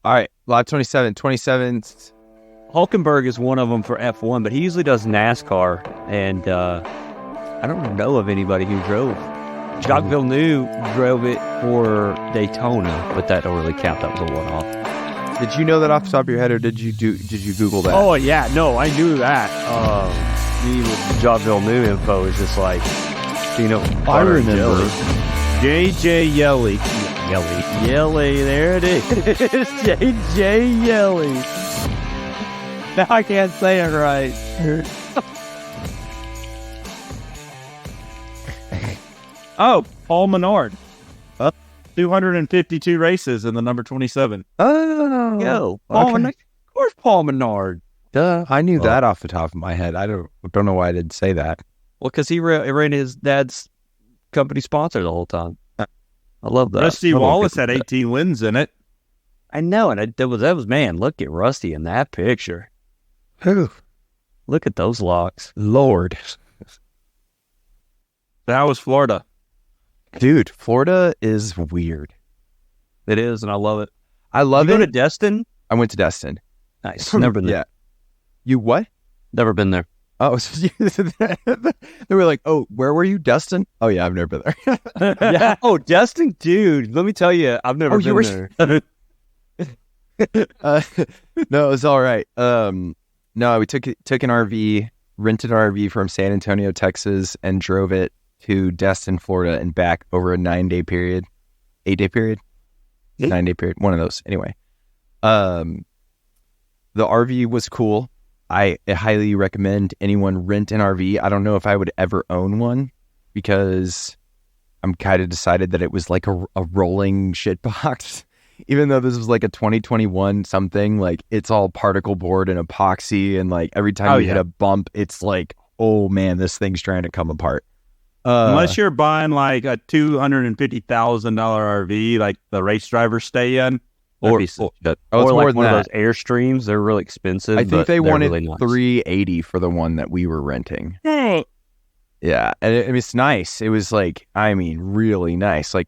All right, lot 27. 27th. Hulkenberg is one of them for F1, but he usually does NASCAR, and I don't know of anybody who drove. Jacques Villeneuve drove it for Daytona, but that don't really count. That was a one-off. Did you know that off the top of your head, or did you Google that? Oh, yeah. No, I knew that. The Jacques Villeneuve info is just like, I remember. J.J. Yelly. There it is. J.J. Yelly. Now I can't say it right. Oh, Paul Menard. 252 races in the number 27. Oh, Yo, okay. Of course, Paul Menard. Duh, I knew that off the top of my head. I don't know why I didn't say that. Well, because he ran his dad's company sponsor the whole time. I love that. Rusty Wallace had 18 wins in it. I know, and that was man. Look at Rusty in that picture. Whew. Look at those locks. Lord. How was Florida? Dude, Florida is weird. It is, and I love it. I love Did you it. go to Destin? I went to Destin. Nice. Never been there. Yeah. You what? Never been there. Oh, so they were like, oh, where were you, Destin? Oh, yeah, I've never been there. Yeah. Oh, Destin, dude. Let me tell you, I've never been there. No, it was all right. No, we took an RV, rented an RV from San Antonio, Texas, and drove it to Destin, Florida, and back over a 9-day period, 8-day period, 9-day period, one of those. Anyway, the RV was cool. I highly recommend anyone rent an RV. I don't know if I would ever own one because I'm kind of decided that it was like a rolling shit box. Even though this was like a 2021 something, like it's all particle board and epoxy, and like every time you hit a bump, it's like, oh man, this thing's trying to come apart. Unless you're buying like a $250,000 RV, like the race drivers stay in, Or it's like more one than of those that. Airstreams. They're really expensive. I think but they they're wanted really nice. $380 for the one that we were renting. Yeah, and it's nice. It was like, I mean, really nice. Like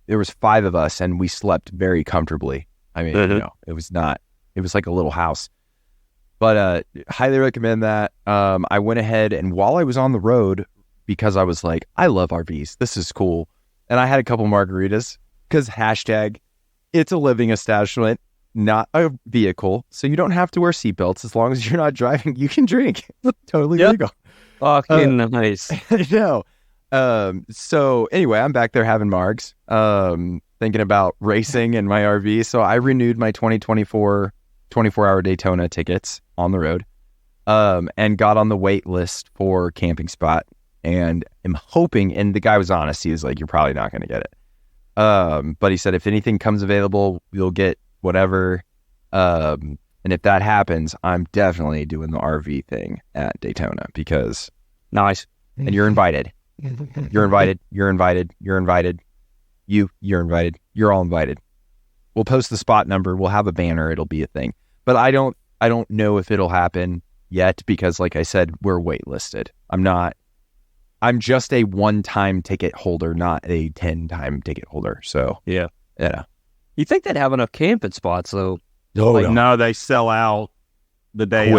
there was 5 of us, and we slept very comfortably. I mean, it was like a little house. But highly recommend that. I went ahead, and while I was on the road, because I was like, I love RVs. This is cool. And I had a couple margaritas because # it's a living establishment, not a vehicle. So you don't have to wear seatbelts. As long as you're not driving, you can drink. Totally legal. Fucking nice. No. So anyway, I'm back there having margs, thinking about racing in my RV. So I renewed my 2024 24-hour Daytona tickets on the road, and got on the wait list for camping spot. And I'm hoping, and the guy was honest. He was like, you're probably not going to get it. But he said, if anything comes available, you'll get whatever. And if that happens, I'm definitely doing the RV thing at Daytona because Nice. and you're invited. You're invited. You're invited. You're invited. You're invited. You're all invited. We'll post the spot number. We'll have a banner. It'll be a thing. But I don't know if it'll happen yet because, like I said, we're waitlisted. I'm just a one-time ticket holder, not a 10-time ticket holder. So Yeah. yeah. You think they'd have enough camping spots though? No, they sell out the day.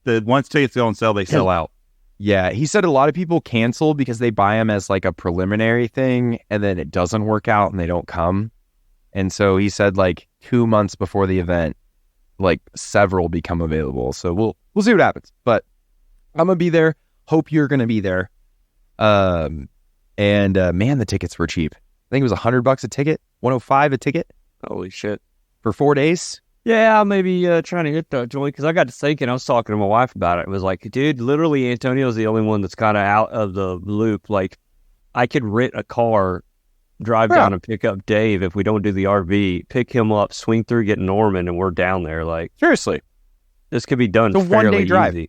The once tickets go on sale, they sell out. Yeah, he said a lot of people cancel because they buy them as like a preliminary thing, and then it doesn't work out and they don't come. And so he said like 2 months before the event, like several become available. So we'll see what happens. But I'm gonna be there. Hope you're gonna be there. Man, the tickets were cheap. I think it was $100 a ticket, $105 a ticket. Holy shit. For 4 days. Yeah, maybe trying to hit that joint because I got to thinking. I was talking to my wife about it. It was like, dude, literally Antonio's the only one that's kind of out of the loop. Like, I could rent a car, drive down and pick up Dave if we don't do the RV, pick him up, swing through, get Norman, and we're down there. Like, Seriously, this could be done. It's a fairly 1-day drive. easy.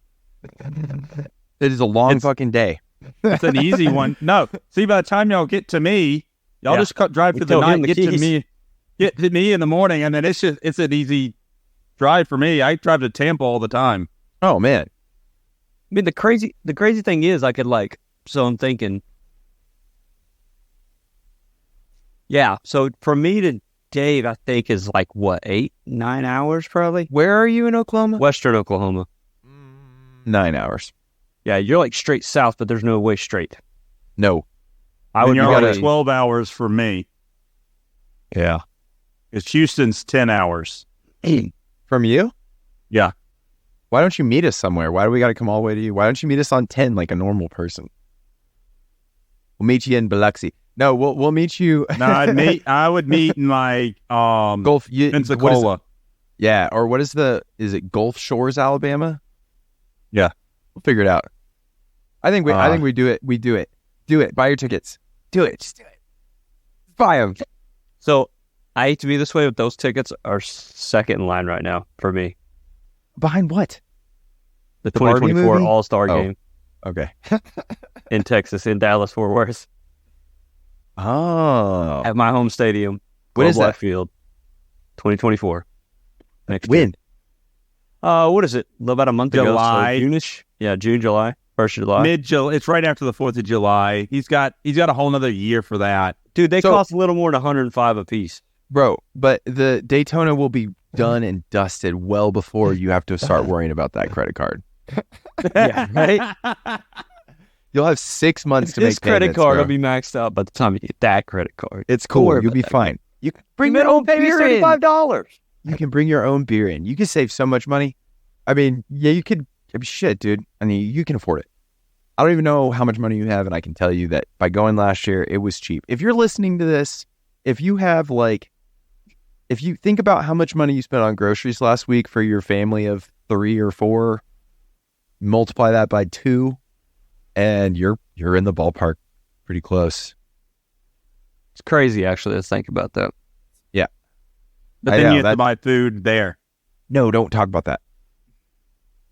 It is a long fucking day. It's an easy one. No, see, by the time y'all get to me, y'all just drive through the night, get to me in the morning, and then it's an easy drive for me. I drive to Tampa all the time. Oh man. I mean, the crazy thing is I could so I'm thinking, yeah, so for me to Dave, I think, is like, what, 8-9 hours probably? Where are you in Oklahoma? Western Oklahoma. 9 hours. Yeah, you're like straight south, but there's no way straight. No. You're like 12 hours for me. Yeah. Because Houston's 10 hours. From you? Yeah. Why don't you meet us somewhere? Why do we got to come all the way to you? Why don't you meet us on 10 like a normal person? We'll meet you in Biloxi. No, we'll meet you. No, I would meet in like Gulf Pensacola. Yeah, or is it Gulf Shores, Alabama? Yeah. We'll figure it out. I think we do it. We do it. Do it. Buy your tickets. Do it. Just do it. Buy them. So I hate to be this way, but those tickets are second in line right now for me. Behind what? The 2024 movie? All-Star game. Okay. In Texas, in Dallas, Fort Worth. Oh. At my home stadium. When is that? Field. 2024. Next when? year. What is it? About a month July. ago. So June-ish? Yeah, June, July. 1st of July. Mid-July. It's right after the 4th of July. He's got a whole nother year for that. Dude, they cost a little more than $105 a piece. Bro, but the Daytona will be done and dusted well before you have to start worrying about that credit card. Yeah, right? You'll have 6 months to make This credit payments, card bro. will be maxed out by the time you get that credit card. It's cool. You'll be fine. You can bring your own beer in. $35. You can bring your own beer in. You can save so much money. I mean, yeah, you could. I mean, shit, dude. I mean, you can afford it. I don't even know how much money you have, and I can tell you that by going last year, it was cheap. If you're listening to this, if you think about how much money you spent on groceries last week for your family of 3 or 4, multiply that by 2, and you're in the ballpark pretty close. It's crazy, actually. Let's think about that. Yeah. But then you have to buy food there. No, don't talk about that.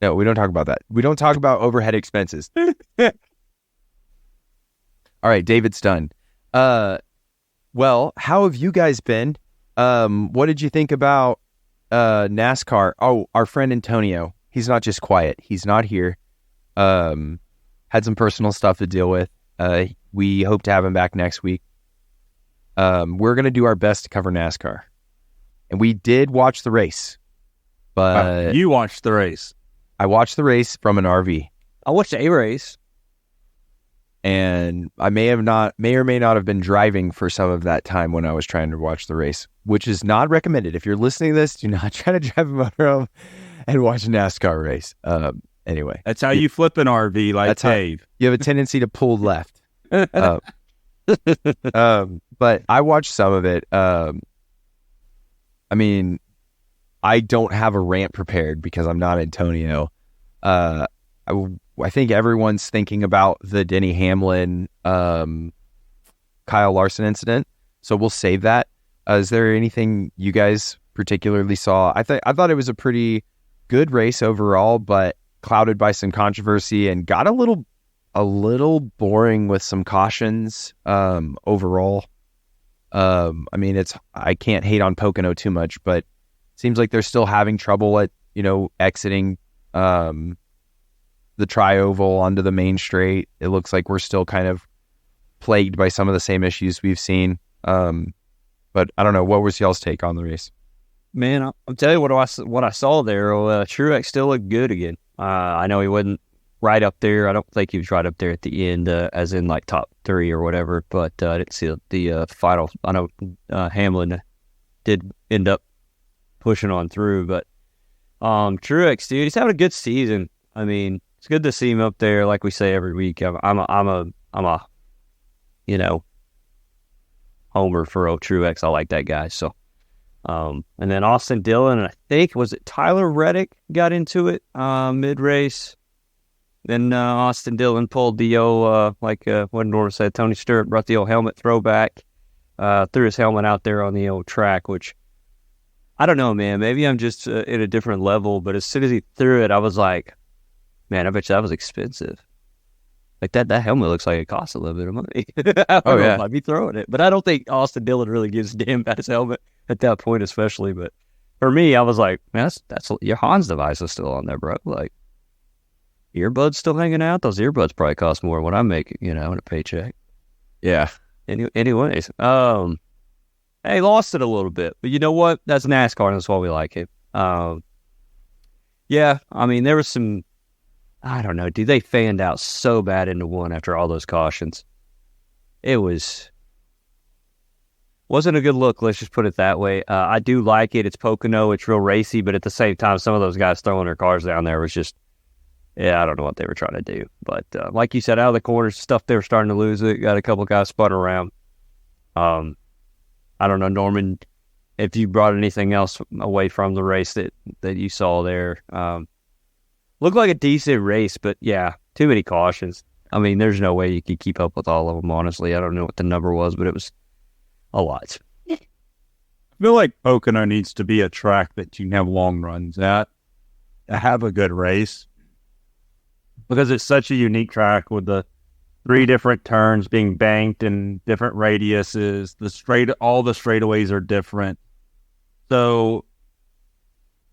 No, we don't talk about that. We don't talk about overhead expenses. All right, David's done. Well, how have you guys been? What did you think about NASCAR? Oh, our friend Antonio. He's not just quiet. He's not here. Had some personal stuff to deal with. We hope to have him back next week. We're going to do our best to cover NASCAR. And we did watch the race. But you watched the race. I watched the race from an RV. I watched a race. And I may or may not have been driving for some of that time when I was trying to watch the race, which is not recommended. If you're listening to this, do not try to drive a motorhome and watch a NASCAR race. Anyway. That's how you flip an RV like Dave. You have a tendency to pull left. But I watched some of it. I mean, I don't have a rant prepared because I'm not Antonio. I think everyone's thinking about the Denny Hamlin, Kyle Larson incident. So we'll save that. Is there anything you guys particularly saw? I thought it was a pretty good race overall, but clouded by some controversy and got a little boring with some cautions overall. I mean, I can't hate on Pocono too much, but seems like they're still having trouble at, exiting the tri-oval onto the main straight. It looks like we're still kind of plagued by some of the same issues we've seen. But I don't know. What was y'all's take on the race? Man, I'll tell you what I saw there. Truex still looked good again. I know he wasn't right up there. I don't think he was right up there at the end, as in like top 3 or whatever. But I didn't see the final. I know Hamlin did end up pushing on through, but Truex, dude, he's having a good season. I mean, it's good to see him up there, like we say every week. I'm a homer for old Truex. I like that guy. So, and then Austin Dillon, and I think was it Tyler Reddick got into it mid race. Then Austin Dillon pulled the old what Norman said. Tony Stewart brought the old helmet throwback, threw his helmet out there on the old track, which I don't know, man. Maybe I'm just at a different level. But as soon as he threw it, I was like, man, I bet you that was expensive. Like that helmet looks like it costs a little bit of money. I don't know if I'd be throwing it. But I don't think Austin Dillon really gives a damn about his helmet at that point, especially. But for me, I was like, man, that's your Hans device is still on there, bro. Like, earbuds still hanging out? Those earbuds probably cost more than what I make, in a paycheck. Yeah. Anyways, Hey, lost it a little bit, but you know what? That's NASCAR, and that's why we like it. Yeah, I mean, there was some, I don't know, dude, they fanned out so bad into one after all those cautions. It wasn't a good look, let's just put it that way. I do like it. It's Pocono, it's real racy, but at the same time, some of those guys throwing their cars down there was just, yeah, I don't know what they were trying to do. But like you said, out of the corners, stuff they were starting to lose it. Got a couple guys spun around. I don't know, Norman, if you brought anything else away from the race that you saw there. Looked like a decent race, but yeah, too many cautions. I mean, there's no way you could keep up with all of them, honestly. I don't know what the number was, but it was a lot. I feel like Pocono needs to be a track that you can have long runs at to have a good race, because it's such a unique track with the 3 different turns being banked in different radiuses. All the straightaways are different. So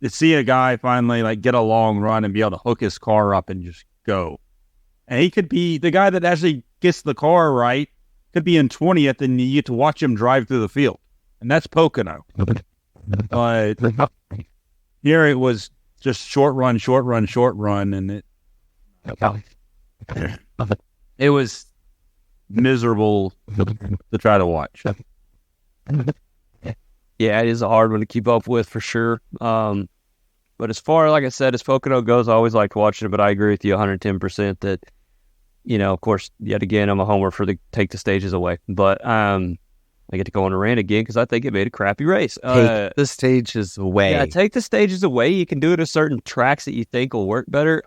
to see a guy finally like get a long run and be able to hook his car up and just go, and he could be the guy that actually gets the car right, could be in 20th, and you get to watch him drive through the field, and that's Pocono. But here it was just short run, and it was miserable to try to watch. Yeah, it is a hard one to keep up with for sure. But as far, like I said, as Pocono goes, I always liked watching it, but I agree with you 110% that, you know, of course, yet again, I'm a homer for the take the stages away. But I get to go on a rant again because I think it made a crappy race. Take the stages away. Yeah, take the stages away. You can do it at certain tracks that you think will work better.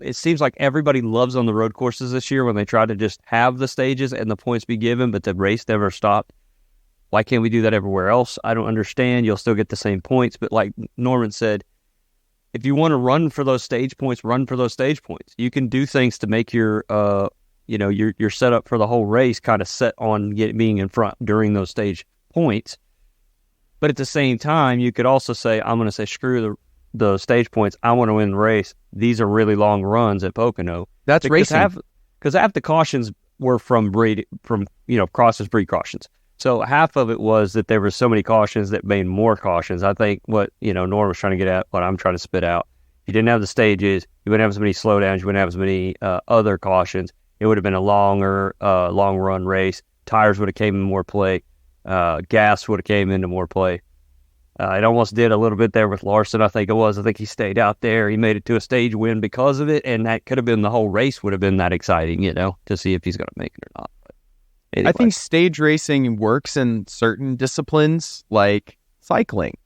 It seems like everybody loves on the road courses this year when they try to just have the stages and the points be given, but the race never stopped. Why can't we do that everywhere else? I don't understand. You'll still get the same points, but like Norman said, if you want to run for those stage points, run for those stage points. You can do things to make your your setup for the whole race kind of set on being in front during those stage points. But at the same time, you could also say, I'm going to say, screw the stage points. I want to win the race. These are really long runs at Pocono. That's racing. Because half the cautions were from crosses, breed cautions. So half of it was that there were so many cautions that made more cautions. I think what, Norm was trying to get at, what I'm trying to spit out, if you didn't have the stages, you wouldn't have as many slowdowns, you wouldn't have as many other cautions. It would have been a longer, long run race. Tires would have came in more play. Gas would have came into more play. It almost did a little bit there with Larson, I think it was. I think he stayed out there. He made it to a stage win because of it, and that could have been the whole race would have been that exciting, to see if he's going to make it or not. But anyway. I think stage racing works in certain disciplines like cycling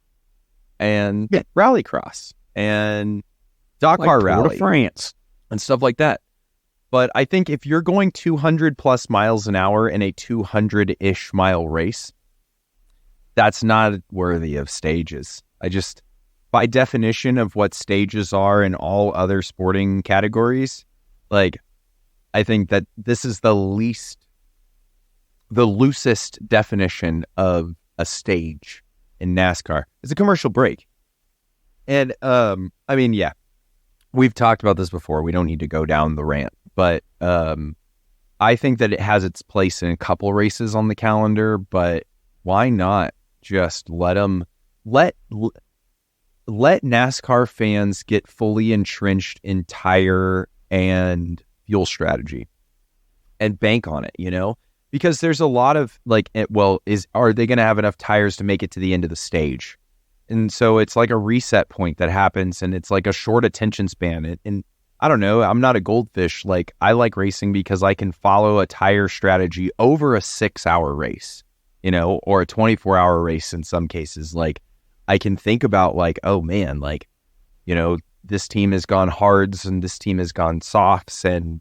and rallycross and Dakar like Rally. Tour de France. And stuff like that. But I think if you're going 200 plus miles an hour in a 200-ish mile race, that's not worthy of stages. By definition of what stages are in all other sporting categories, like, I think that this is the loosest definition of a stage in NASCAR. It's a commercial break. And, we've talked about this before. We don't need to go down the rant. But I think that it has its place in a couple races on the calendar, but why not just let NASCAR fans get fully entrenched in tire and fuel strategy and bank on it, Because there's a lot of are they going to have enough tires to make it to the end of the stage? And so it's like a reset point that happens, and it's like a short attention span. And I don't know, I'm not a goldfish. Like, I like racing because I can follow a tire strategy over a 6-hour race, or a 24-hour race in some cases. Like, I can think about oh man, this team has gone hards and this team has gone softs, and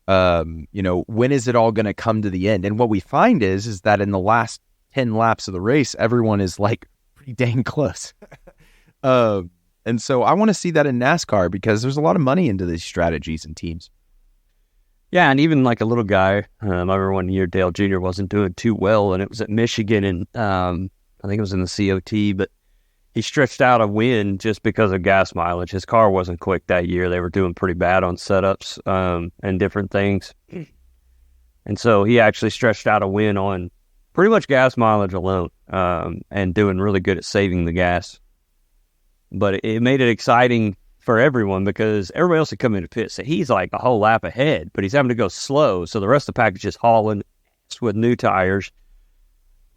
when is it all going to come to the end? And what we find is that in the last 10 laps of the race, everyone is pretty dang close. And so I want to see that in NASCAR because there's a lot of money into these strategies and teams. Yeah, and even like a little guy, I remember one year Dale Jr. wasn't doing too well, and it was at Michigan, and I think it was in the COT, but he stretched out a win just because of gas mileage. His car wasn't quick that year. They were doing pretty bad on setups and different things. And so he actually stretched out a win on pretty much gas mileage alone, and doing really good at saving the gas. But it made it exciting for everyone because everybody else had come into pit. So he's like a whole lap ahead, but he's having to go slow. So the rest of the pack is just hauling with new tires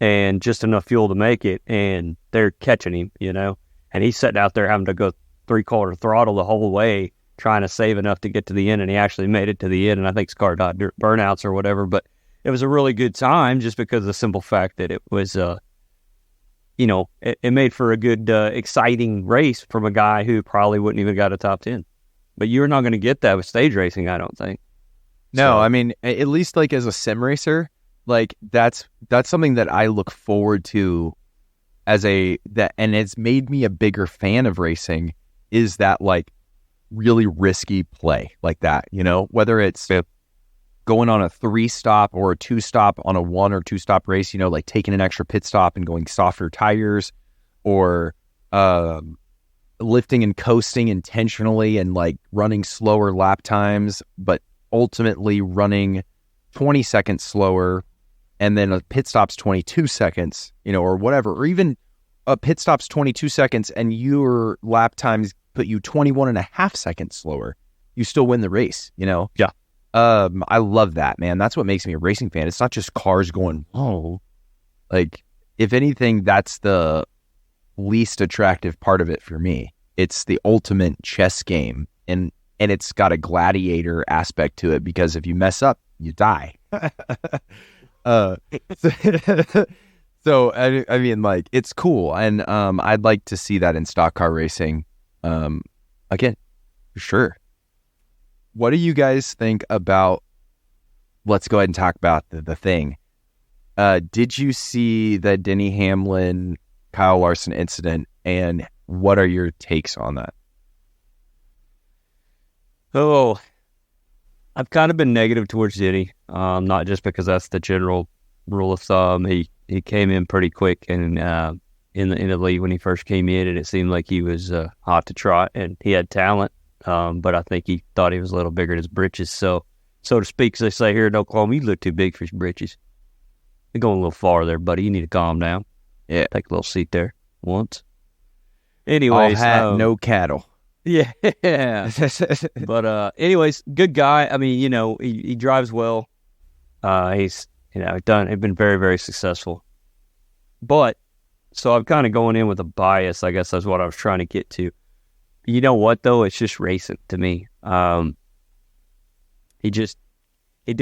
and just enough fuel to make it. And they're catching him, and he's sitting out there having to go 3/4 throttle the whole way, trying to save enough to get to the end. And he actually made it to the end. And I think his car died burnouts or whatever, but it was a really good time just because of the simple fact that it was, it made for a good, exciting race from a guy who probably wouldn't even got a top 10. But you're not going to get that with stage racing, I don't think. No, I mean, at least like as a sim racer, like that's something that I look forward to and it's made me a bigger fan of racing, is that like really risky play like that, whether it's going on a 3-stop or a 2-stop on a 1 or 2-stop race, like taking an extra pit stop and going softer tires, or lifting and coasting intentionally and like running slower lap times, but ultimately running 20 seconds slower, and then a pit stop's 22 seconds, or whatever, or even a pit stop's 22 seconds and your lap times put you 21 and a half seconds slower. You still win the race, Yeah. I love that, man. That's what makes me a racing fan. It's not just cars going, oh, like, if anything, that's the least attractive part of it for me. It's the ultimate chess game, and it's got a gladiator aspect to it, because if you mess up, you die. So I mean, like, it's cool, and I'd like to see that in stock car racing, again, for sure. What do you guys think about, let's go ahead and talk about the thing. Did you see the Denny Hamlin, Kyle Larson incident, and what are your takes on that? Oh, I've kind of been negative towards Denny, not just because that's the general rule of thumb. He came in pretty quick, and in the league when he first came in, and it seemed like he was hot to trot, and he had talent. But I think he thought he was a little bigger than his britches. So to speak, as they say here in Oklahoma, you look too big for his britches. You're going a little far there, buddy. You need to calm down. Yeah. Take a little seat there once. Anyways. All hat, no cattle. Yeah. But anyways, good guy. I mean, he drives well. He's, been very, very successful. But, so I'm kind of going in with a bias, I guess that's what I was trying to get to. You know what, though? It's just racing to me. He did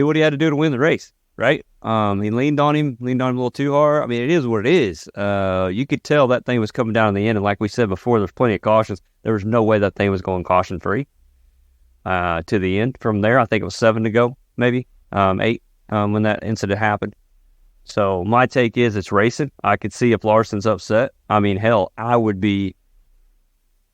what he had to do to win the race, right? He leaned on him a little too hard. I mean, it is what it is. You could tell that thing was coming down in the end, and like we said before, there's plenty of cautions. There was no way that thing was going caution-free to the end. From there, I think it was 7 to go, maybe 8 when that incident happened. So my take is it's racing. I could see if Larson's upset. I mean, hell, I would be...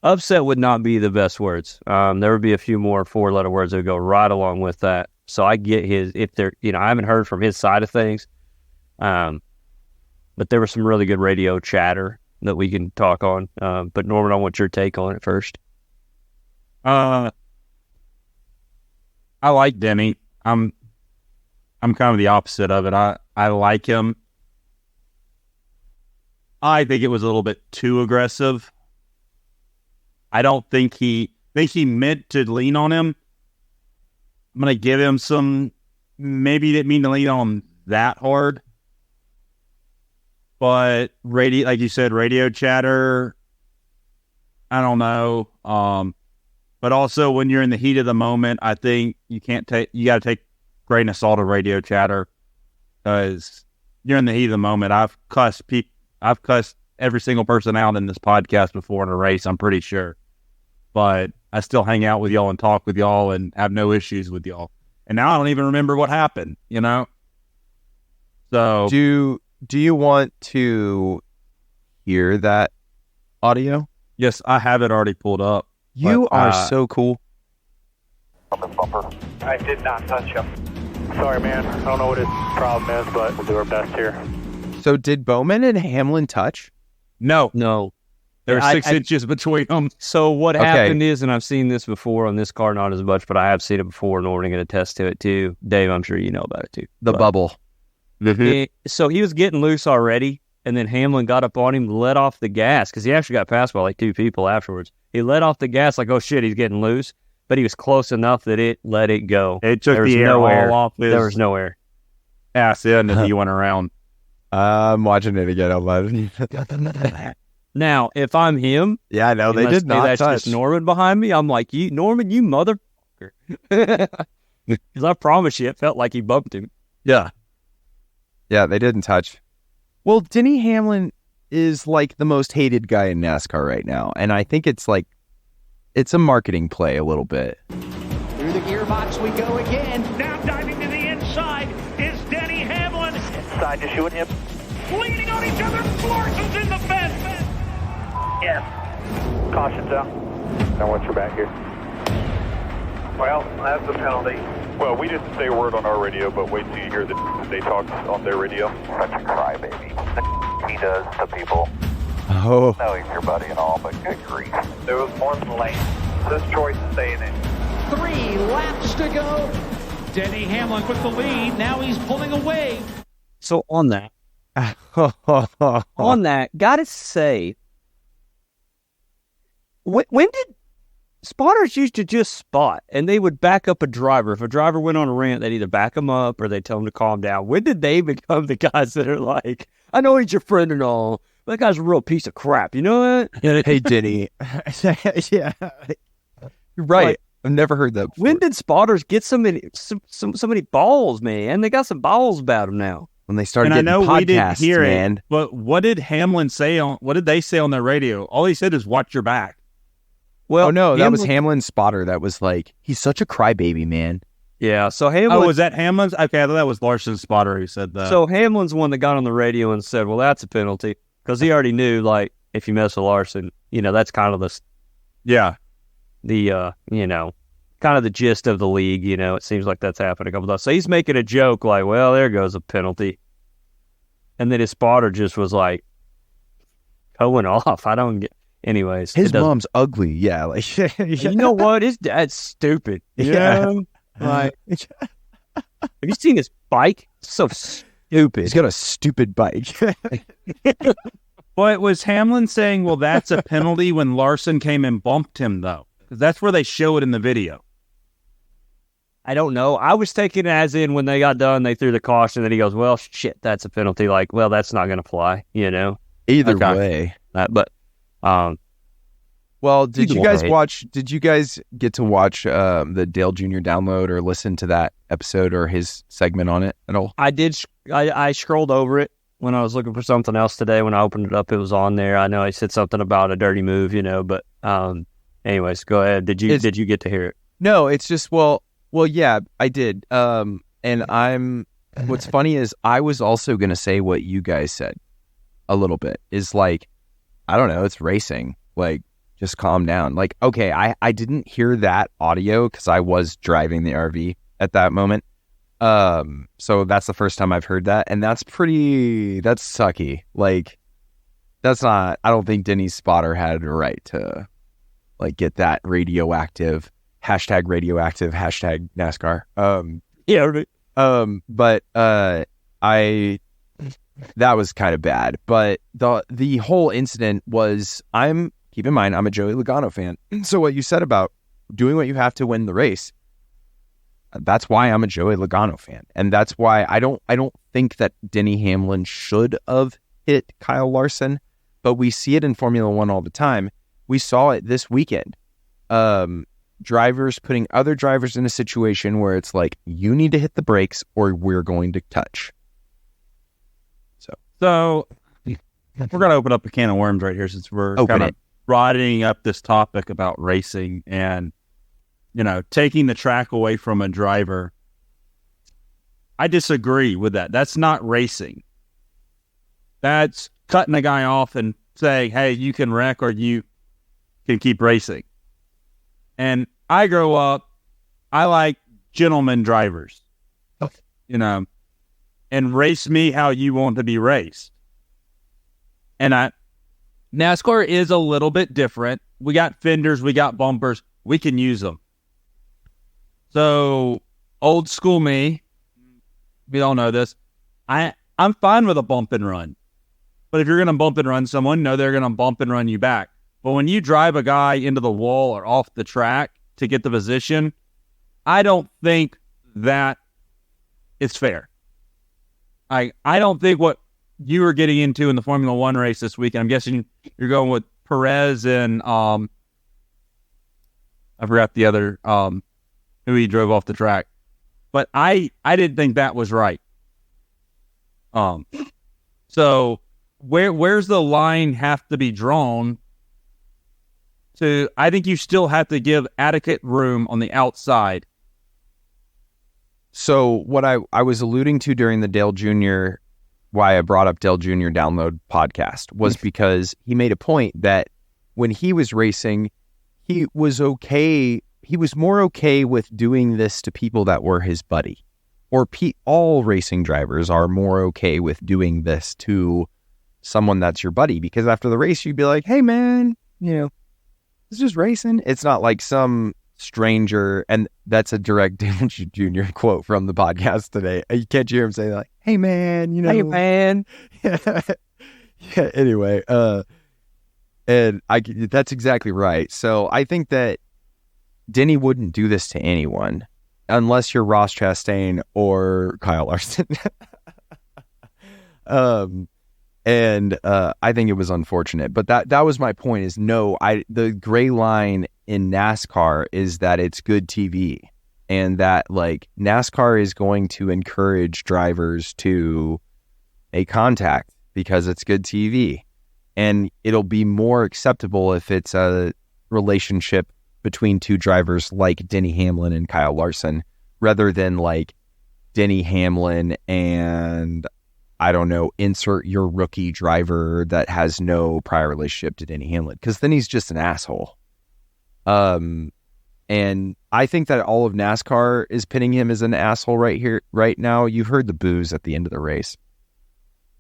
Upset would not be the best words. There would be a few more 4-letter words that would go right along with that. So I get I haven't heard from his side of things. But there was some really good radio chatter that we can talk on. But Norman, I want your take on it first. I like Denny. I'm kind of the opposite of it. I like him. I think it was a little bit too aggressive. I don't think he meant to lean on him. I'm going to give him some, maybe he didn't mean to lean on him that hard. But like you said, radio chatter, I don't know. But also when you're in the heat of the moment, I think you got to take grain of salt of radio chatter, because you're in the heat of the moment. I've cussed every single person out in this podcast before in a race, I'm pretty sure. But I still hang out with y'all and talk with y'all and have no issues with y'all. And now I don't even remember what happened, So do you want to hear that audio? Yes, I have it already pulled up. You are so cool. Bumper. I did not touch him. Sorry, man. I don't know what his problem is, but we'll do our best here. So did Bowman and Hamlin touch? No. There's 6 inches between them. So what happened is, and I've seen this before on this car, not as much, but I have seen it before, and Norman can attest to it too. Dave, I'm sure you know about it too. The bubble. So he was getting loose already, and then Hamlin got up on him, let off the gas, because he actually got passed by like 2 people afterwards. He let off the gas like, oh shit, he's getting loose, but he was close enough that it let it go. It took the air all off his There was no air. ass in, and he went around. I'm watching it again. I'm like, Now, if I'm him, yeah, no, they did not that's touch. just Norman behind me. I'm like, Norman, you motherfucker. Because I promise you, it felt like he bumped him. Yeah. Yeah, they didn't touch. Well, Denny Hamlin is like the most hated guy in NASCAR right now. And I think it's a marketing play a little bit. Through the gearbox we go again. Now diving to the inside is Denny Hamlin. Inside, just shooting him. Leaning on each other. Larson's in the fence. Yes. Caution's out. Now watch your back here. Well, that's the penalty. Well, we didn't say a word on our radio, but wait till you hear that they talked on their radio. Such a crybaby. He does to people. Oh. No, he's your buddy and all, but good grief. There was more than lane. This choice is staying in. 3 laps to go. Denny Hamlin with the lead. Now he's pulling away. So on that, gotta say, when did spotters used to just spot and they would back up a driver? If a driver went on a rant, they'd either back him up or they'd tell him to calm down. When did they become the guys that are like, I know he's your friend and all, but that guy's a real piece of crap, you know what? Hey, Denny. Yeah. You're right. Like, I've never heard that before. When did spotters get so many balls, man? They got some balls about them now. When they started And I getting know we didn't podcasts, hear man. it, but what did Hamlin say what did they say on their radio? All he said is, watch your back. Well, Oh, no, that was Hamlin's spotter. That was like, he's such a crybaby, man. Yeah, so Hamlin... Oh, was that Hamlin's? Okay, I thought that was Larson's spotter who said that. So Hamlin's one that got on the radio and said, well, that's a penalty. Because he already knew, like, if you mess with Larson, that's kind of kind of the gist of the league, It seems like that's happened a couple times. So he's making a joke like, well, there goes a penalty. And then his spotter just was like, going off. I don't get... Anyways. His mom's ugly. Yeah. Like, you know what? His dad's stupid. Yeah. Like, have you seen his bike? It's so stupid. He's got a stupid bike. But was Hamlin saying, well, that's a penalty when Larson came and bumped him, though? Because that's where they show it in the video. I don't know. I was taking it as in when they got done, they threw the caution, and he goes, well, shit, that's a penalty. Like, well, that's not going to fly, Either Okay. way. Well, did you guys get to watch the Dale Jr. download or listen to that episode or his segment on it at all? I did. I scrolled over it when I was looking for something else today. When I opened it up, it was on there. I know I said something about a dirty move, but anyways, go ahead. Did you get to hear it? No, it's just, well, yeah, I did. And what's funny is I was also going to say what you guys said a little bit is like, I don't know, it's racing. Like, just calm down. Like, okay, I didn't hear that audio because I was driving the RV at that moment. So that's the first time I've heard that. And that's sucky. Like, I don't think Denny's spotter had a right to, like, get that radioactive, hashtag NASCAR. Yeah. Right. But that was kind of bad. But the whole incident was, keep in mind, I'm a Joey Logano fan. So what you said about doing what you have to win the race, that's why I'm a Joey Logano fan. And that's why I don't think that Denny Hamlin should have hit Kyle Larson, but we see it in Formula One all the time. We saw it this weekend. Drivers putting other drivers in a situation where it's like, you need to hit the brakes or we're going to touch. So we're going to open up a can of worms right here since we're kind of broadening up this topic about racing and, taking the track away from a driver. I disagree with that. That's not racing. That's cutting a guy off and saying, hey, you can wreck or you can keep racing. And I grew up, I like gentleman drivers, and race me how you want to be raced. And NASCAR is a little bit different. We got fenders, we got bumpers, we can use them. So old school me, we all know this, I'm fine with a bump and run. But if you're going to bump and run someone, no, they're going to bump and run you back. But when you drive a guy into the wall or off the track to get the position, I don't think that is fair. I don't think what you were getting into in the Formula One race this week, and I'm guessing you're going with Perez and I forgot the other who he drove off the track. But I didn't think that was right. So where's the line have to be drawn to? I think you still have to give adequate room on the outside. So what I was alluding to during the Dale Jr., why I brought up Dale Jr. Download podcast, was because he made a point that when he was racing, he was okay. He was more okay with doing this to people that were his buddy. Or all racing drivers are more okay with doing this to someone that's your buddy, because after the race, you'd be like, hey, man, it's just racing. It's not like some stranger. And that's a direct Dale Jr. quote from the podcast today. You can't hear him say like, hey, man, Hey, man. Yeah. Anyway, and that's exactly right. So I think that Denny wouldn't do this to anyone. Unless you're Ross Chastain or Kyle Larson. And I think it was unfortunate. But that was my point is the gray line in NASCAR is that it's good TV. And that like NASCAR is going to encourage drivers to make contact because it's good TV. And it'll be more acceptable if it's a relationship between two drivers like Denny Hamlin and Kyle Larson, rather than like Denny Hamlin and, I don't know, insert your rookie driver that has no prior relationship to Denny Hamlin, because then he's just an asshole. And I think that all of NASCAR is pinning him as an asshole right now. You heard the boos at the end of the race.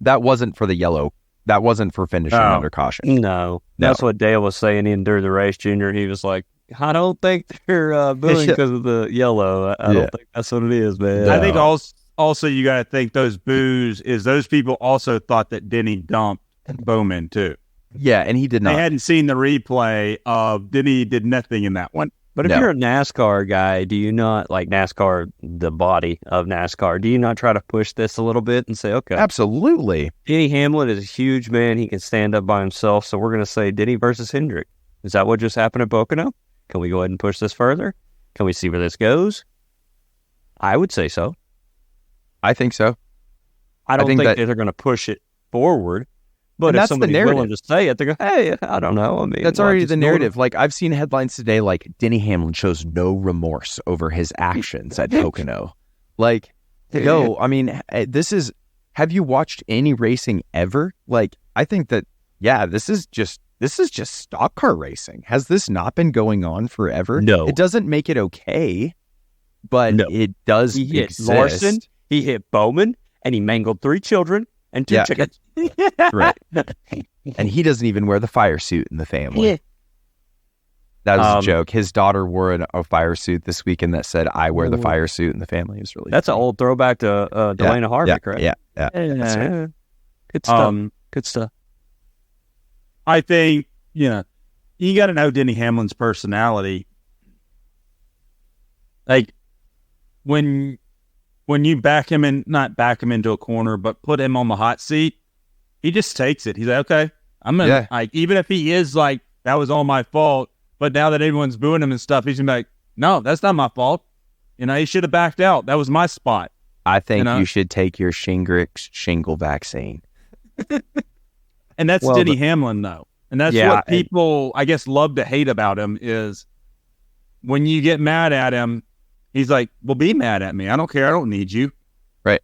That wasn't for the yellow. That wasn't for finishing under caution. No, that's what Dale was saying during the race, Junior. He was like, I don't think they're booing because of the yellow. I don't think that's what it is, man. I think also you got to think those boos is those people also thought that Denny dumped Bowman too. Yeah, and he did not. They hadn't seen the replay of Denny did nothing in that one. But if you're a NASCAR guy, do you not, like NASCAR, the body of NASCAR, do you not try to push this a little bit and say, okay. Absolutely. Denny Hamlin is a huge man. He can stand up by himself. So we're going to say Denny versus Hendrick. Is that what just happened at Pocono? Can we go ahead and push this further? Can we see where this goes? I would say so. I think so. I don't think that they're going to push it forward. But if somebody's willing to say it, they go, hey, I don't know. I mean, that's already the narrative. Like, I've seen headlines today, like, Denny Hamlin shows no remorse over his actions at Pocono. Like, no, I mean, have you watched any racing ever? Like, I think that, this is just stock car racing. Has this not been going on forever? No. It doesn't make it okay, but it does exist. Hit Larson, he hit Bowman, and he mangled 3 children and 2 chickens. Right. And he doesn't even wear the fire suit in the family. Yeah. That was a joke. His daughter wore a fire suit this weekend that said, I wear the fire suit in the family. It was really That's funny. An old throwback to Delana Harvick, right? Yeah. Good stuff. Good stuff. I think, you got to know Denny Hamlin's personality. Like, when you back him in, not back him into a corner, but put him on the hot seat, he just takes it. He's like, okay, I'm going to, like, even if he is like, that was all my fault, but now that everyone's booing him and stuff, he's going to be like, no, that's not my fault. He should have backed out. That was my spot. I think you should take your Shingrix shingle vaccine. And that's Denny Hamlin, though. And that's what people, I guess, love to hate about him is when you get mad at him, he's like, well, be mad at me. I don't care. I don't need you. Right.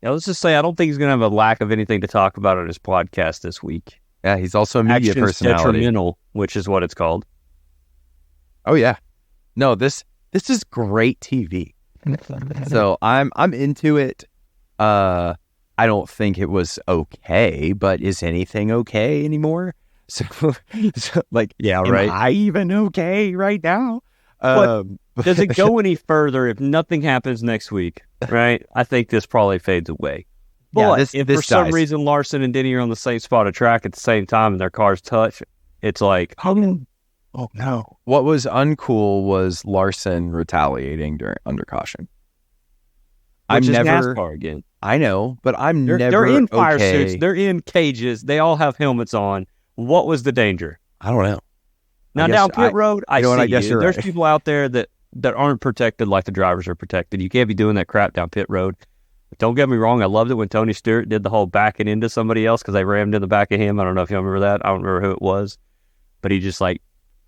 Yeah, let's just say I don't think he's going to have a lack of anything to talk about on his podcast this week. Yeah, he's also a media personality. Detrimental, which is what it's called. Oh, yeah. No, this is great TV. So I'm into it. I don't think it was okay, but is anything okay anymore? So like, am I even okay right now? Does it go any further if nothing happens next week? Right? I think this probably fades away. But yeah, if this for some dies. reason Larson and Denny are on the same spot of track at the same time and their cars touch, it's like, oh no. What was uncool was Larson retaliating under caution. Which I'm is never. NASCAR again. I know, but I'm They're never in fire okay. suits. They're in cages. They all have helmets on. What was the danger? I don't know. Now down pit road, I see guess you. you're There's right. people out there that aren't protected like the drivers are protected. You can't be doing that crap down pit road. But don't get me wrong. I loved it when Tony Stewart did the whole backing into somebody else because they rammed in the back of him. I don't know if you remember that. I don't remember who it was, but he just like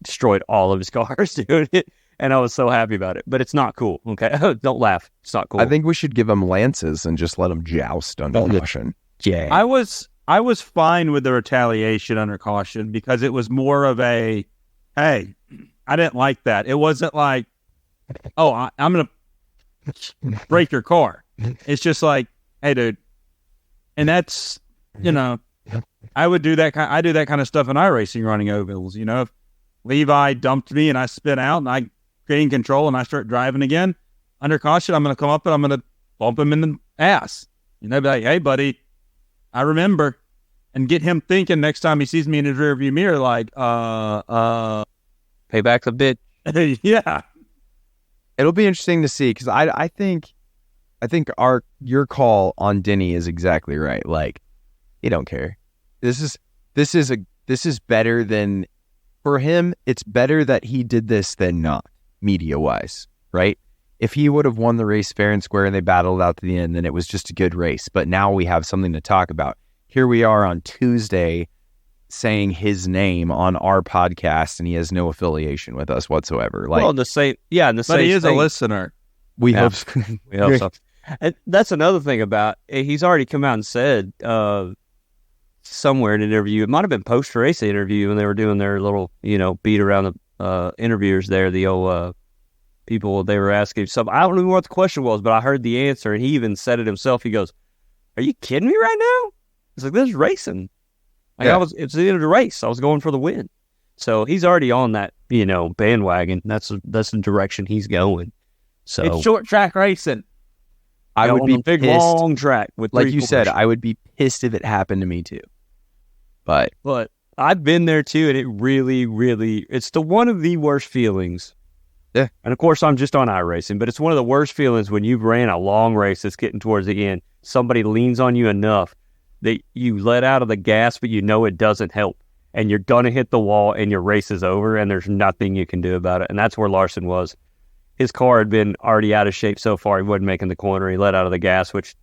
destroyed all of his cars doing it. And I was so happy about it. But it's not cool. Okay, don't laugh. It's not cool. I think we should give them lances and just let them joust under caution. Yeah. I was fine with the retaliation under caution because it was more of a, hey, I didn't like that. It wasn't like, oh, I'm going to break your car. It's just like, hey, dude. And that's, I would do that kind of stuff in iRacing running ovals. If Levi dumped me and I spin out and I gain control and I start driving again, under caution, I'm going to come up and I'm going to bump him in the ass. Be like, hey, buddy, I remember. And get him thinking next time he sees me in his rearview mirror, like, payback's a bit. Yeah. It'll be interesting to see because I think your call on Denny is exactly right. Like, he don't care. This is better than for him. It's better that he did this than not, media wise, right? If he would have won the race fair and square and they battled out to the end, then it was just a good race. But now we have something to talk about. Here we are on Tuesday saying his name on our podcast, and he has no affiliation with us whatsoever. Like, Well, the same, yeah, and the same. But he is a thing. listener. we Yeah. hope. We hope so. And that's another thing about he's already come out and said somewhere in an interview. It might have been post-race interview when they were doing their little, beat around the interviewers there. The old people they were asking something. I don't know what the question was, but I heard the answer, and he even said it himself. He goes, "Are you kidding me right now?" It's like, this is racing. Like Yeah. it's the end of the race. I was going for the win. So he's already on that, bandwagon. That's the direction he's going. So It's short track racing. I would on be a big pissed. long track with Like three you said, corners. I would be pissed if it happened to me too. But I've been there too, and it really, really, it's one of the worst feelings. Yeah. And of course, I'm just on iRacing, but it's one of the worst feelings when you've ran a long race that's getting towards the end. Somebody leans on you enough that you let out of the gas, but it doesn't help. And you're going to hit the wall and your race is over and there's nothing you can do about it. And that's where Larson was. His car had been already out of shape so far. He wasn't making the corner. He let out of the gas, which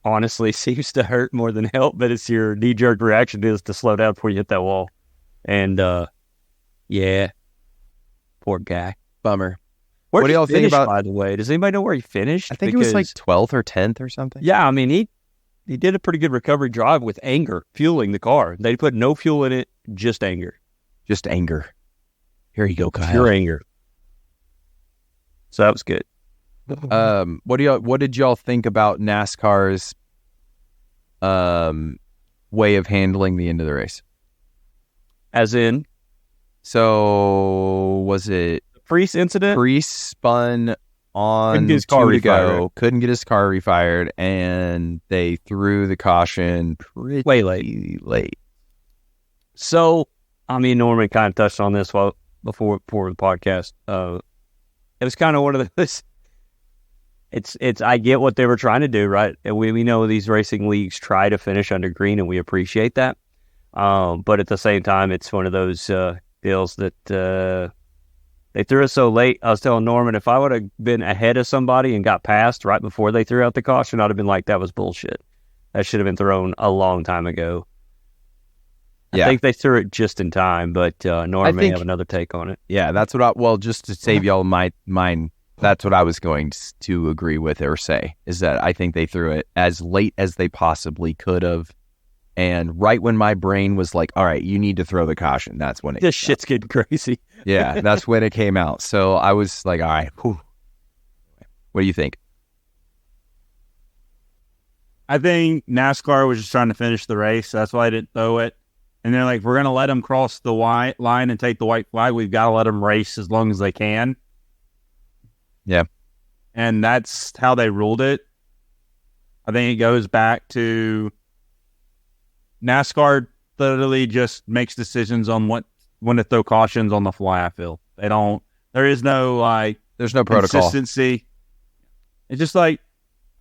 honestly seems to hurt more than help, but it's your knee-jerk reaction is to slow down before you hit that wall. And, yeah, poor guy. bummer. Where What do y'all think about- by the way? Does anybody know where he finished? I think it was like 12th or 10th or something. Yeah, I mean, he did a pretty good recovery drive with anger fueling the car. They put no fuel in it, just anger. Just anger. Here you go, Kyle. Pure anger. So that was good. What did y'all think about NASCAR's way of handling the end of the race? As in, So was it Prerace incident? Prerace spun on Couldn't get his car two to go, refired. couldn't get his car refired, and they threw the caution pretty Way late. late. So, I mean, Norman kind of touched on this before the podcast. It was kind of one of those. It's. I get what they were trying to do, right? And we know these racing leagues try to finish under green, and we appreciate that. But at the same time, it's one of those deals that they threw it so late. I was telling Norman, if I would have been ahead of somebody and got past right before they threw out the caution, I'd have been like, that was bullshit. That should have been thrown a long time ago. Yeah. I think they threw it just in time, but Norman may have another take on it. Yeah, that's what just to save y'all mine, that's what I was going to agree with or say, is that I think they threw it as late as they possibly could have. And right when my brain was like, all right, you need to throw the caution, that's when it This shit's getting crazy. Yeah, that's when it came out. So I was like, all right, whew. What do you think? I think NASCAR was just trying to finish the race. That's why I didn't throw it. And they're like, we're going to let them cross the white line and take the white flag. We've got to let them race as long as they can. Yeah. And that's how they ruled it. I think it goes back to NASCAR literally just makes decisions on when to throw cautions on the fly, I feel. There is no, like... There's no protocol. Consistency. It's just like,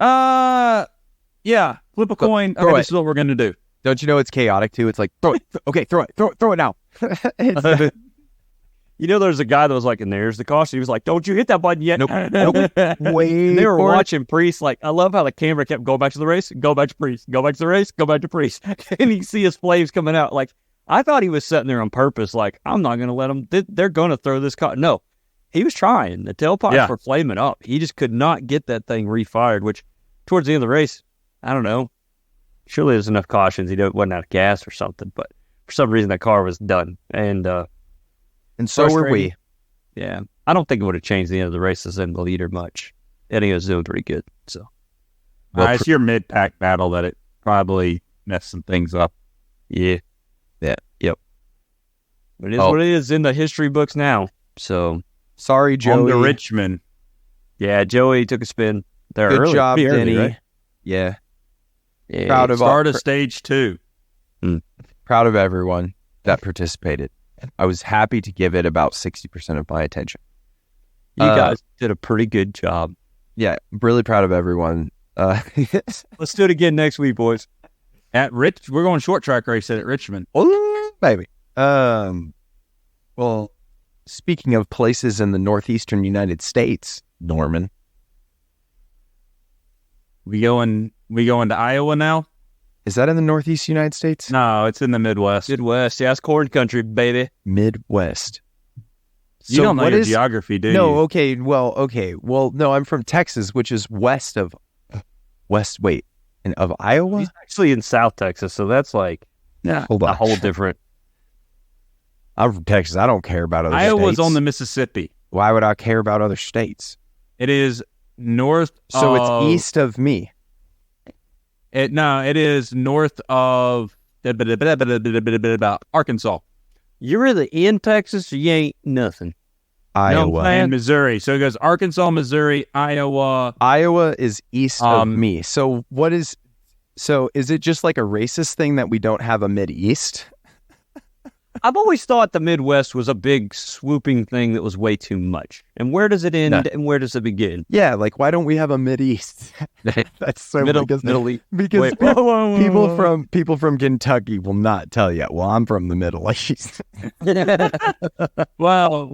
yeah, flip a coin. Okay, this is what we're going to do. Don't you know it's chaotic, too? It's like, throw it. Okay, throw it now. You know, there's a guy that was like, and there's the caution. He was like, don't you hit that button yet. Nope. Wait. They were watching Priest. Like, I love how the camera kept going back to the race, go back to Priest, go back to the race, go back to Priest. And you see his flames coming out. Like, I thought he was sitting there on purpose. Like, I'm not going to let them. They're going to throw this car. No, he was trying. The tailpipes were flaming up. He just could not get that thing refired, which towards the end of the race, I don't know. Surely there's enough cautions. He wasn't out of gas or something. But for some reason, that car was done. And so were we. Yeah. I don't think it would have changed the end of the races in the leader much. I think it was doing pretty good. So, it's your mid-pack battle that it probably messed some things up. Yeah. Yep. But it is what it is in the history books now. So, sorry, Joey. On to Richmond. Yeah, Joey took a spin there. Good early. job, Denny. right? Yeah. Proud of start of stage 2. Proud of everyone that participated. I was happy to give it about 60% of my attention. You guys did a pretty good job. Yeah, really proud of everyone. Let's do it again next week, boys. We're going short track race at Richmond. Oh, baby. Well, speaking of places in the northeastern United States, Norman. We going to Iowa now? Is that in the northeast United States? No, it's in the Midwest. Midwest, yeah, it's corn country, baby. Midwest. You don't know your geography, do you? No, okay. Well, no, I'm from Texas, which is west of Iowa? He's actually in South Texas, so that's like hold on. A whole different. I'm from Texas. I don't care about other states. Iowa's on the Mississippi. Why would I care about other states? It is north So it's east of me. It is north of Arkansas. You're either in Texas or you ain't nothing. Iowa. And Missouri. So it goes Arkansas, Missouri, Iowa. Iowa is east of me. So is it just like a racist thing that we don't have a Mid-East? I've always thought the Midwest was a big swooping thing that was way too much. And where does it end and where does it begin? Yeah, like why don't we have a Mid-East? That's so Middle East. Because people from Kentucky will not tell you, well, I'm from the Middle East. Well,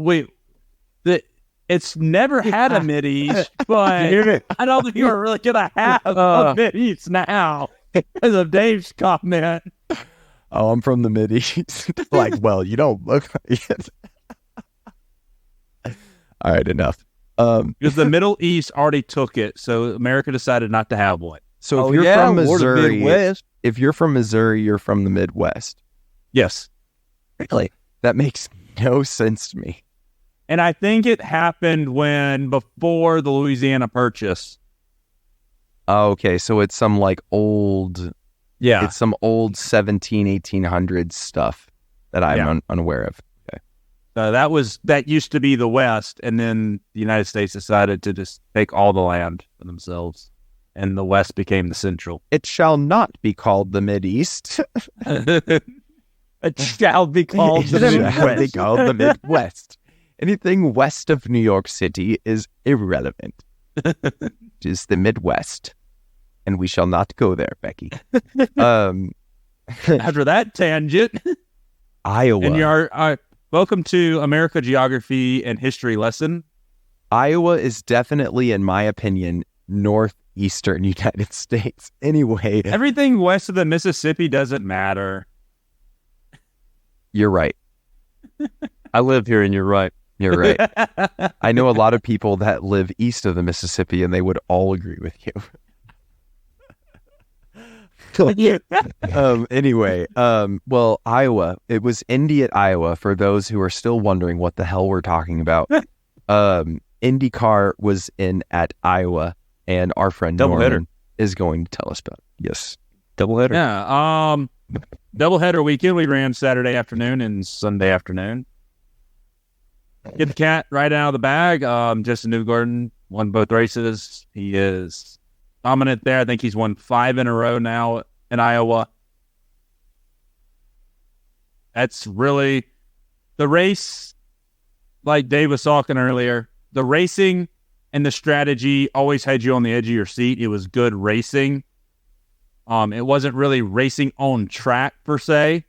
it's never had a Mid-East, but I don't think you're really going to have a Mid-East now because of Dave's comment. Oh, I'm from the Mid-East. Like, well, you don't look like it. All right, enough. Because the Middle East already took it, so America decided not to have one. So if you're from Missouri, you're from the Midwest. Yes. Really? That makes no sense to me. And I think it happened before the Louisiana Purchase. Oh, okay, so it's some like old... Yeah. It's some old 1800s stuff that I'm unaware of. Okay. That used to be the West, and then the United States decided to just take all the land for themselves, and the West became the Central. It shall not be called the Mid-East. It shall be called the Midwest. Anything west of New York City is irrelevant. It is the Midwest. And we shall not go there, Becky. After that tangent, Iowa. And welcome to America Geography and History lesson. Iowa is definitely, in my opinion, northeastern United States. Anyway, everything west of the Mississippi doesn't matter. You're right. I live here, and you're right. You're right. I know a lot of people that live east of the Mississippi, and they would all agree with you. Anyway, well, Iowa, it was Indy at Iowa for those who are still wondering what the hell we're talking about. IndyCar was at Iowa, and our friend Norman is going to tell us about it. Yes. Doubleheader. Yeah. Doubleheader weekend. We ran Saturday afternoon and Sunday afternoon. Get the cat right out of the bag. Justin Newgarden won both races. He is dominant there. I think he's won 5 in a row now in Iowa. That's really the race, like Dave was talking earlier, the racing and the strategy always had you on the edge of your seat. It was good racing. It wasn't really racing on track per se.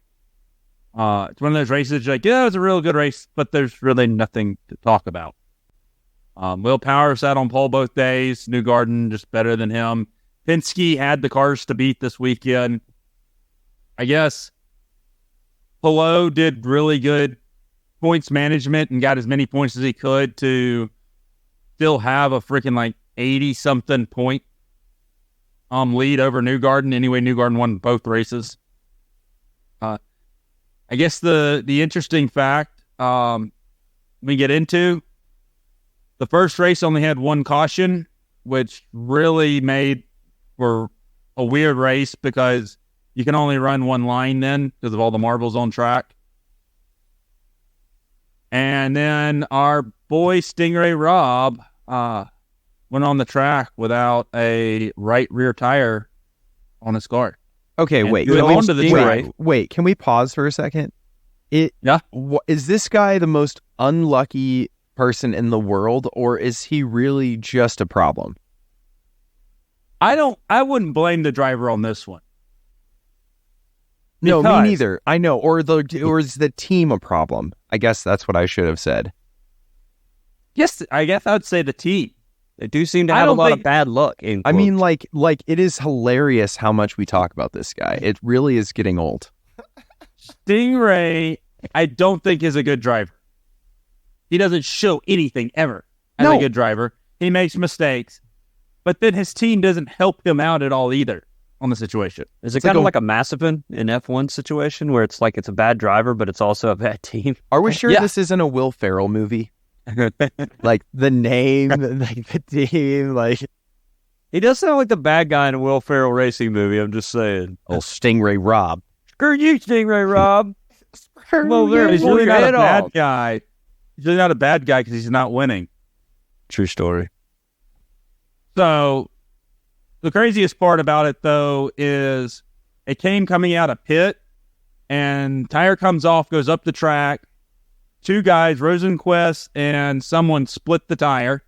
It's one of those races you're like, yeah, it was a real good race, but there's really nothing to talk about. Will Power sat on pole both days. Newgarden just better than him. Penske had the cars to beat this weekend. I guess Pelot did really good points management and got as many points as he could to still have a freaking like 80-something point lead over Newgarden. Anyway, Newgarden won both races. I guess the interesting fact we get into, the first race only had 1 caution, which really made for a weird race because you can only run 1 line then because of all the marbles on track. And then our boy Stingray Rob went on the track without a right rear tire on his car. Okay, And wait. Wait, can we pause for a second? Is this guy the most unlucky person in the world, or is he really just a problem? I wouldn't blame the driver on this one. No, me neither. I know. Or is the team a problem? I guess that's what I should have said. Yes, I guess I'd say the team. They do seem to have a lot of bad luck. I mean, like it is hilarious how much we talk about this guy. It really is getting old. Stingray, I don't think is a good driver. He doesn't show anything ever as a good driver. He makes mistakes, but then his team doesn't help him out at all either on the situation. Is it kind of like a Mazepin in F1 situation where it's like it's a bad driver, but it's also a bad team? Are we sure this isn't a Will Ferrell movie? Like the name, like the team, like he does sound like the bad guy in a Will Ferrell racing movie. I'm just saying. Oh, Stingray Rob. Screw you, Stingray Rob. Well, he's really not a bad guy. He's really not a bad guy because he's not winning. True story. So the craziest part about it, though, is it came coming out of pit, and tire comes off, goes up the track. 2 guys, Rosenquist and someone, split the tire.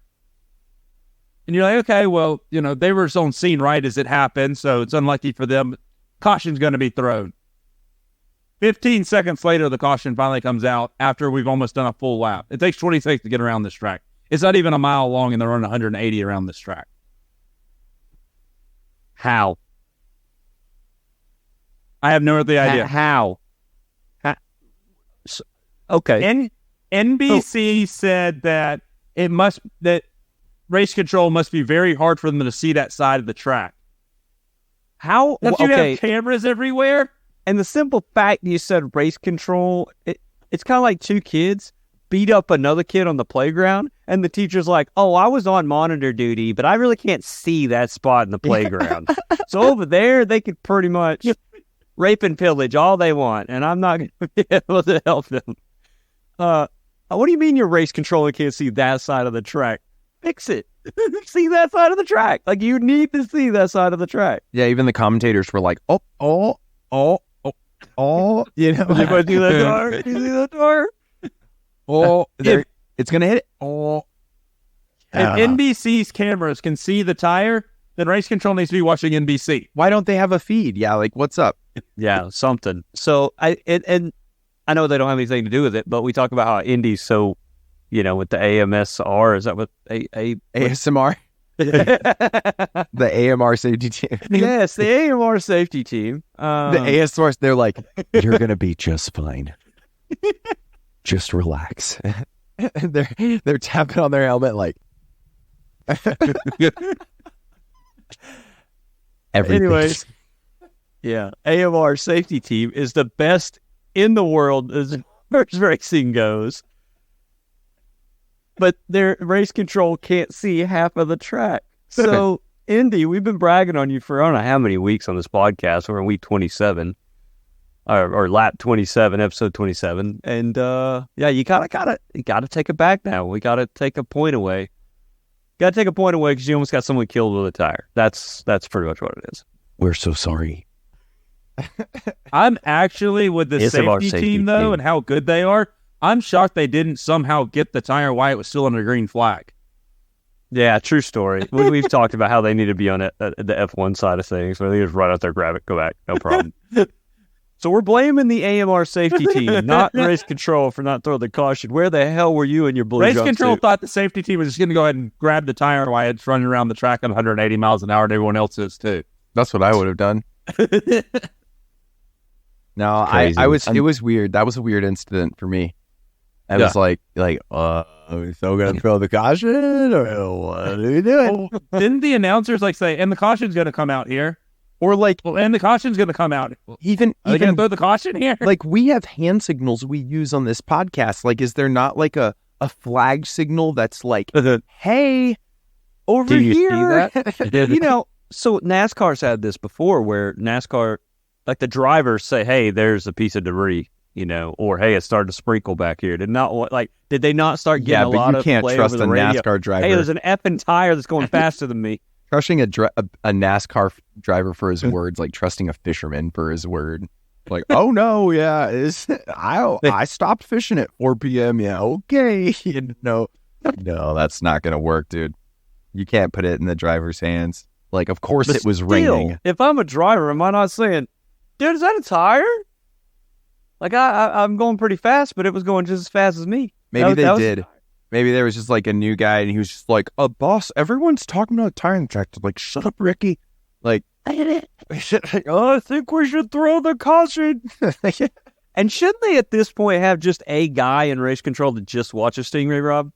And you're like, okay, well, they were on scene right as it happened, so it's unlucky for them. Caution's going to be thrown. 15 seconds later, the caution finally comes out after we've almost done a full lap. It takes 20 seconds to get around this track. It's not even a mile long, and they're running 180 around this track. How? I have no earthly idea. How? Okay. NBC said that that race control must be very hard for them to see that side of the track. How? Don't you have cameras everywhere? And the simple fact you said race control, it's kind of like 2 kids beat up another kid on the playground, and the teacher's like, oh, I was on monitor duty, but I really can't see that spot in the playground. So over there, they could pretty much rape and pillage all they want, and I'm not going to be able to help them. What do you mean your race controller can't see that side of the track? Fix it. See that side of the track. Like, you need to see that side of the track. Yeah, even the commentators were like, oh. You know, you want to do that door? You see that door? Oh, it's going to hit it. Oh. If NBC's cameras can see the tire, then race control needs to be watching NBC. Why don't they have a feed? Yeah, like, what's up? Yeah, something. So, I know they don't have anything to do with it, but we talk about how Indy's so, with the AMSR, is that what ASMR? The AMR safety team. Yes, the AMR safety team. The ASMR, they're like, you're going to be just fine. Just relax. They're tapping on their helmet like. Anyways, yeah, AMR safety team is the best in the world as far as racing goes. But their race control can't see half of the track. So, Indy, we've been bragging on you for I don't know how many weeks on this podcast. We're in week 27. Or lap 27, episode 27. And, you gotta take it back now. We gotta take a point away. Got to take a point away because you almost got someone killed with a tire. That's pretty much what it is. We're so sorry. I'm actually with the It's of our safety team, though, and how good they are. I'm shocked they didn't somehow get the tire while it was still under green flag. Yeah, true story. We've talked about how they need to be on the F1 side of things, where they just run out there, grab it, go back, no problem. So we're blaming the AMR safety team, not race control, for not throwing the caution. Where the hell were you in your blue Race jumpsuit? control thought the safety team was just going to go ahead and grab the tire while it's running around the track at 180 miles an hour, and everyone else is too. That's what I would have done. No, it was weird. That was a weird incident for me. I was like, are we still going to throw the caution, or what are we doing? Didn't the announcers say, and the caution's going to come out here? Or and the caution's going to come out. Even Are they going to throw the caution here? We have hand signals we use on this podcast. Is there not a flag signal that's hey, over Do you here? see that? So NASCAR's had this before where NASCAR, the drivers say, hey, there's a piece of debris, or hey, it started to sprinkle back here. Did they not start getting a lot of play over the radio? Yeah, but you can't trust a NASCAR driver. Hey, there's an effing tire that's going faster than me. Trusting a NASCAR driver for his words, like trusting a fisherman for his word. Oh no, yeah, I stopped fishing at 4 p.m. Yeah, okay. No, that's not gonna work, dude. You can't put it in the driver's hands. Of course it was raining. If I'm a driver, am I not saying, dude, is that a tire? I'm going pretty fast, but it was going just as fast as me. Maybe they did. Maybe there was just a new guy, and he was just boss, everyone's talking about tire tractor. Shut up, Ricky. I think we should throw the caution. And shouldn't they at this point have just a guy in race control to just watch a Stingray, Rob?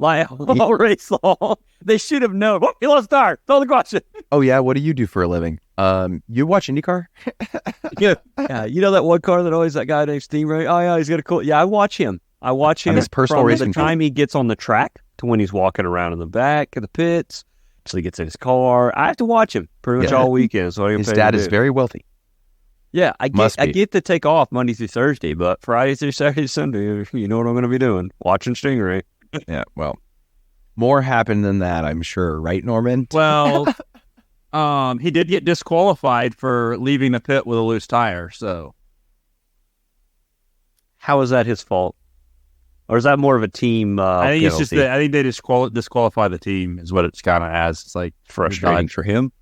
All race long. They should have known. Oh, he lost tire. Throw the caution. Oh, yeah? What do you do for a living? You watch IndyCar? Yeah. You know that one car that always that guy named Stingray? Oh, yeah, he's got a cool... Yeah, I watch him. His personal from race the control. time he gets on the track to when he's walking around in the back of the pits, so he gets in his car. I have to watch him pretty much all weekend. So his dad is very wealthy. Yeah, I get to take off Monday through Thursday, but Friday through Saturday, Sunday, you know what I'm going to be doing? Watching Stingray. Yeah, well, more happened than that, I'm sure, right, Norman? Well, he did get disqualified for leaving the pit with a loose tire. So, how is that his fault? Or is that more of a team? I think it's just that I think they disqualify the team is what it's kind of as. It's frustrating for him.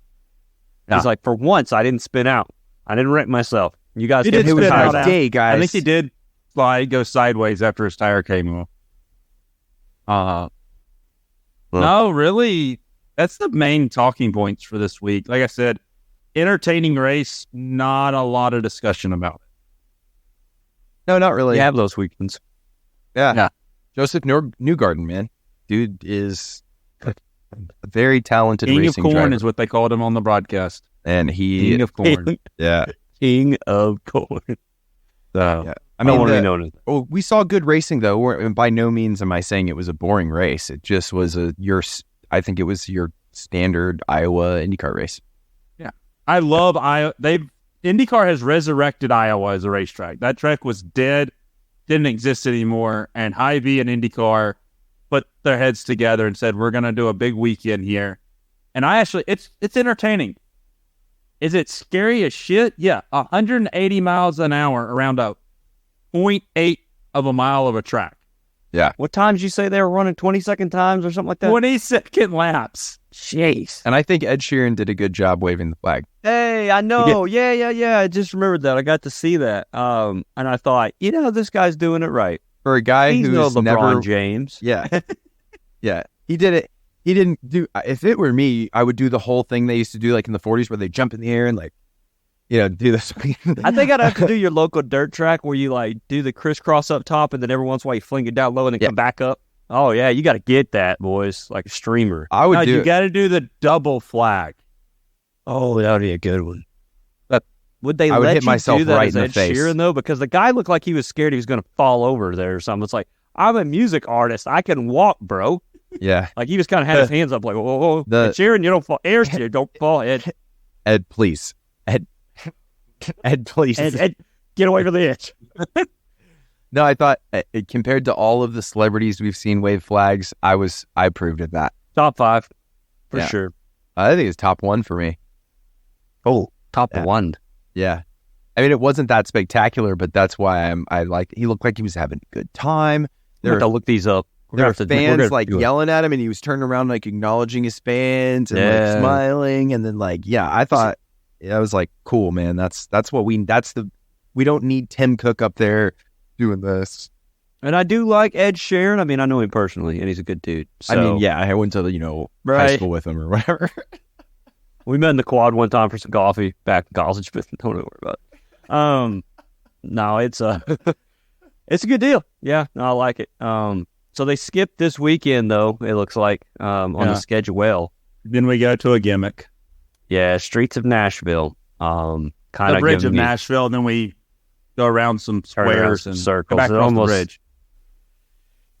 Yeah. He's for once I didn't spin out. I didn't wreck myself. You guys did spin out. Day, guys. I think he did go sideways after his tire came off. No, really, that's the main talking points for this week. Like I said, entertaining race, not a lot of discussion about it. No, not really. You have those weekends. Yeah. Joseph Newgarden, man. Dude is a very talented King racing of Corn driver. is what they called him on the broadcast. And King of Corn. Yeah. King of Corn. So, yeah. I don't want to be known as that. Oh, we saw good racing, though. And by no means am I saying it was a boring race. It just was I think it was your standard Iowa IndyCar race. Yeah. I love Iowa. IndyCar has resurrected Iowa as a racetrack. That track was dead. Didn't exist anymore, and Hy-Vee and IndyCar put their heads together and said, we're going to do a big weekend here. And it's entertaining. Is it scary as shit? Yeah, 180 miles an hour around a 0.8 of a mile of a track. Yeah. What times you say they were running 20-second times or something like that? 20-second laps. Jeez. And I think Ed Sheeran did a good job waving the flag. Hey, I know. Yeah. I just remembered that. I got to see that. And I thought, this guy's doing it right. For a guy who's LeBron never... James. Yeah. Yeah. He did it. He didn't do... If it were me, I would do the whole thing they used to do in the 40s where they jump in the air and do this. I think I'd have to do your local dirt track where you do the crisscross up top and then every once in a while you fling it down low and then come back up. Oh, yeah, you got to get that, boys, like a streamer. I would do you got to do the double flag. Oh, that would be a good one. But would they I would let hit you myself do that right as in the Ed face. Sheeran, though? Because the guy looked like he was scared he was going to fall over there or something. It's like, I'm a music artist. I can walk, bro. Yeah. He just kind of had his hands up whoa. Ed Sheeran, you don't fall. Sheeran, don't fall, Ed. Ed, please. Ed, please. Ed, get away from the edge. No, I thought compared to all of the celebrities we've seen wave flags, I approved of that. Top 5 for Yeah. sure. I think it's top 1 for me. Oh, top Yeah. 1. Yeah. I mean, it wasn't that spectacular, but that's why he looked like he was having a good time. I'm going to look these up. There were fans like yelling at him, and he was turning around like acknowledging his fans and like smiling, and then like I thought I was like, cool, man. That's what we don't need Tim Cook up there doing this. And I do like Ed Sheeran. I mean, I know him personally, and he's a good dude. So, I mean, I went to high school with him or whatever. We met in the quad one time for some coffee back in college, but don't worry about it. No, it's a good deal. Yeah, no, I like it. So they skipped this weekend though. It looks like on the schedule. Then we go to a gimmick. Yeah, Streets of Nashville. The bridge of Nashville, and then we go around some squares and circles. Back it across almost the bridge.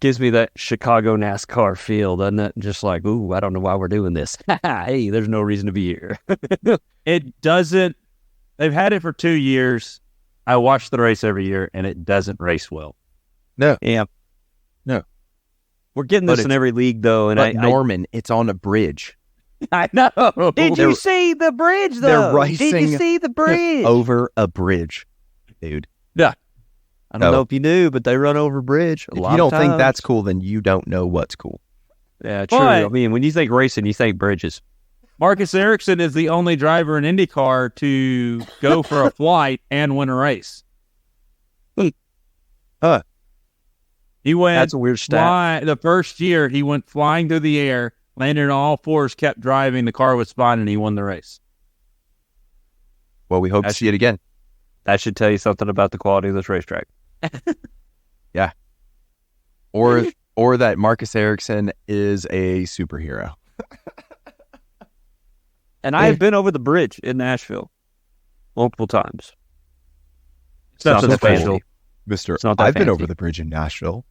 Gives me that Chicago NASCAR feel, doesn't it? Just like, ooh, I don't know why we're doing this. Hey, there's no reason to be here. It doesn't. They've had it for 2 years. I watch the race every year, and it doesn't race well. No. Yeah. No. We're getting this in every league, though. And Norman, it's on a bridge. I know. Did you see the bridge, though? They're racing Did you see the bridge? over a bridge, dude. Yeah. I don't know if you knew, but they run over a bridge a lot of times. If you don't think that's cool, then you don't know what's cool. Yeah, true. I mean, when you think racing, you think bridges. Marcus Ericsson is the only driver in IndyCar to go for a flight and win a race. He went. That's a weird stat. The first year, he went flying through the air, landed on all fours, kept driving. The car was spun, and he won the race. Well, we hope to see it again. That should tell you something about the quality of this racetrack. Yeah. Or that Marcus Ericsson is a superhero. And I have been over the bridge in Nashville multiple times. It's not so special. Mister, not that I've been fancy. over the bridge in Nashville.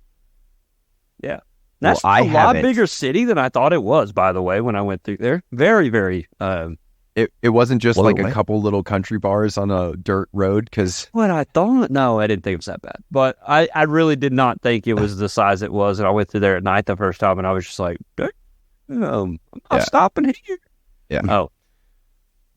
Yeah. Well, Nashville's a lot bigger city than I thought it was, by the way, when I went through there. Very, very... It wasn't just like a couple little country bars on a dirt road, because... What I thought? No, I didn't think it was that bad. But I really did not think it was the size it was, and I went through there at night the first time, and I was just like, I'm not stopping here. Yeah. Oh.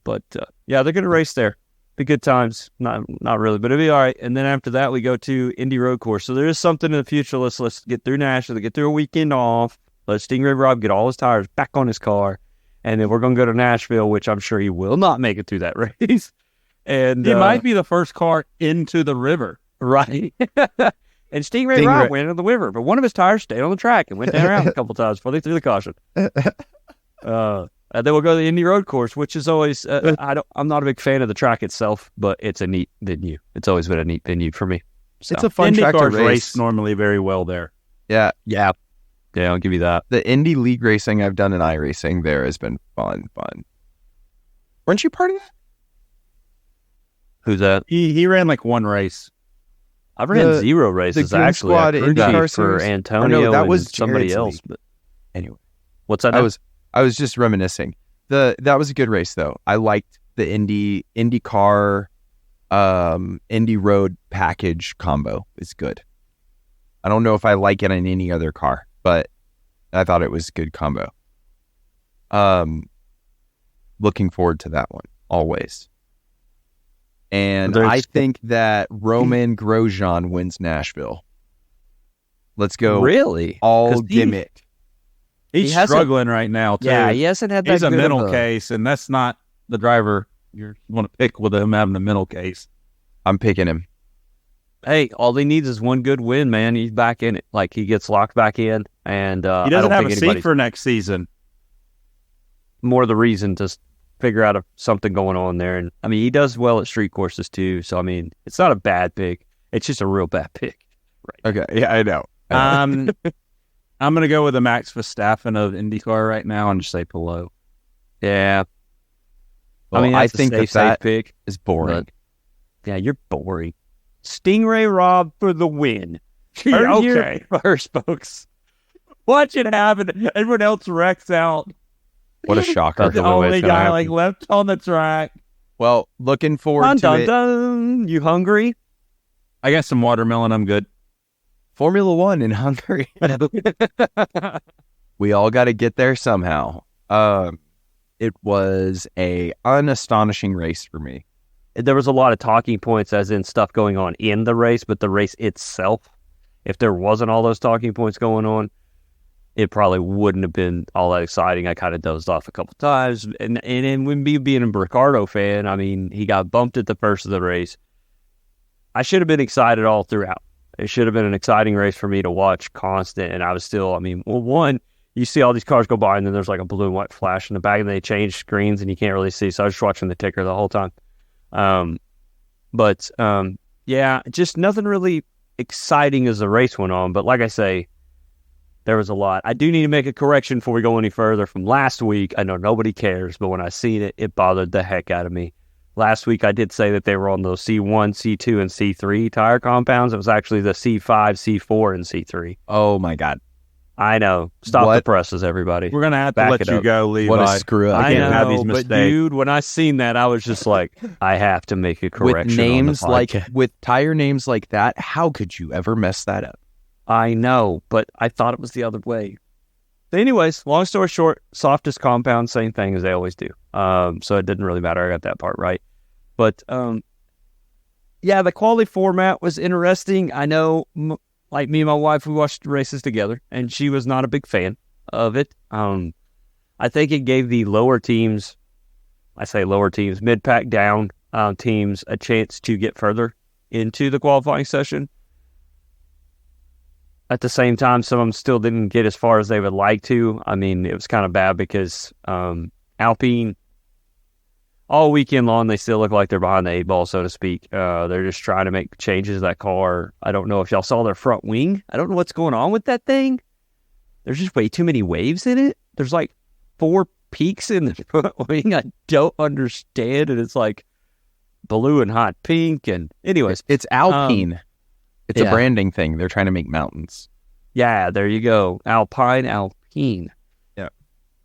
But, they're going to race there. Be good times. Not really, but it'll be all right. And then after that, we go to Indy Road Course. So there is something in the future. Let's get through Nashville, get through a weekend off. Let Stingray Rob get all his tires back on his car. And then we're going to go to Nashville, which I'm sure he will not make it through that race. And he might be the first car into the river. Right. And Stingray Rob went into the river, but one of his tires stayed on the track and went down around a couple times before they threw the caution. And then we'll go to the Indy Road Course, which is always, I'm not a big fan of the track itself, but it's a neat venue. It's always been a neat venue for me. So. It's a fun track to race normally very well there. Yeah. Yeah. Yeah, I'll give you that. The Indy League racing I've done in iRacing there has been fun. Weren't you part of that? Who's that? He ran like one race. I've ran 0 races, actually. Squad IndyCar for Antonio that was and somebody else. League. But anyway. What's that? I was just reminiscing. That was a good race, though. I liked the IndyCar, Indy Road package combo. It's good. I don't know if I like it in any other car, but I thought it was a good combo. Looking forward to that one, always. And I think that Roman Grosjean wins Nashville. Let's go. Really? All gimmick. He's struggling right now, too. Yeah, he hasn't had that. He's a mental case, and that's not the driver you want to pick with him having a mental case. I'm picking him. Hey, all he needs is one good win, man. He's back in it. Like, he gets locked back in, and he doesn't have a seat for next season. More the reason to figure out something going on there. And I mean, he does well at street courses, too. So, I mean, it's not a bad pick. It's just a real bad pick. Right. Okay, yeah, I know. I'm going to go with the Max Verstappen of IndyCar right now and just say Pillow. Yeah. Well, I mean, I think that pick is boring. Yeah, you're boring. Stingray Rob for the win. Okay. First, folks. Watch it happen. Everyone else wrecks out. What a shocker. The only guy left on the track. Well, looking forward to it. You hungry? I got some watermelon. I'm good. Formula One in Hungary. We all got to get there somehow. It was a unastonishing race for me. There was a lot of talking points, as in stuff going on in the race, but the race itself, if there wasn't all those talking points going on, it probably wouldn't have been all that exciting. I kind of dozed off a couple times. And when me being a Ricardo fan, I mean, he got bumped at the first of the race. I should have been excited all throughout. It should have been an exciting race for me to watch constant. And I was still, I mean, well, one, you see all these cars go by and then there's like a blue and white flash in the back and they change screens and you can't really see. So I was just watching the ticker the whole time. Yeah, just nothing really exciting as the race went on. But like I say, there was a lot. I do need to make a correction before we go any further from last week. I know nobody cares, but when I seen it, it bothered the heck out of me. Last week, I did say that they were on those C1, C2, and C3 tire compounds. It was actually the C5, C4, and C3. Oh, my God. I know. Stop the presses, everybody. We're going to have to let you go, Levi. What a screw up. I can't have these mistakes. But dude, when I seen that, I was just like, I have to make a correction with tire names like that, how could you ever mess that up? I know, but I thought it was the other way. But anyways, long story short, softest compound, same thing as they always do. So it didn't really matter. I got that part right. But yeah, the quality format was interesting. I know, like me and my wife, we watched races together, and she was not a big fan of it. I think it gave the lower teams, mid-pack down teams, a chance to get further into the qualifying session. At the same time, some of them still didn't get as far as they would like to. I mean, it was kind of bad because Alpine, all weekend long, they still look like they're behind the 8-ball, so to speak. They're just trying to make changes to that car. I don't know if y'all saw their front wing. I don't know what's going on with that thing. There's just way too many waves in it. There's like 4 peaks in the front wing. I don't understand, and it's like blue and hot pink. And anyways, it's Alpine. It's a branding thing. They're trying to make mountains. Yeah, there you go. Alpine. Yeah.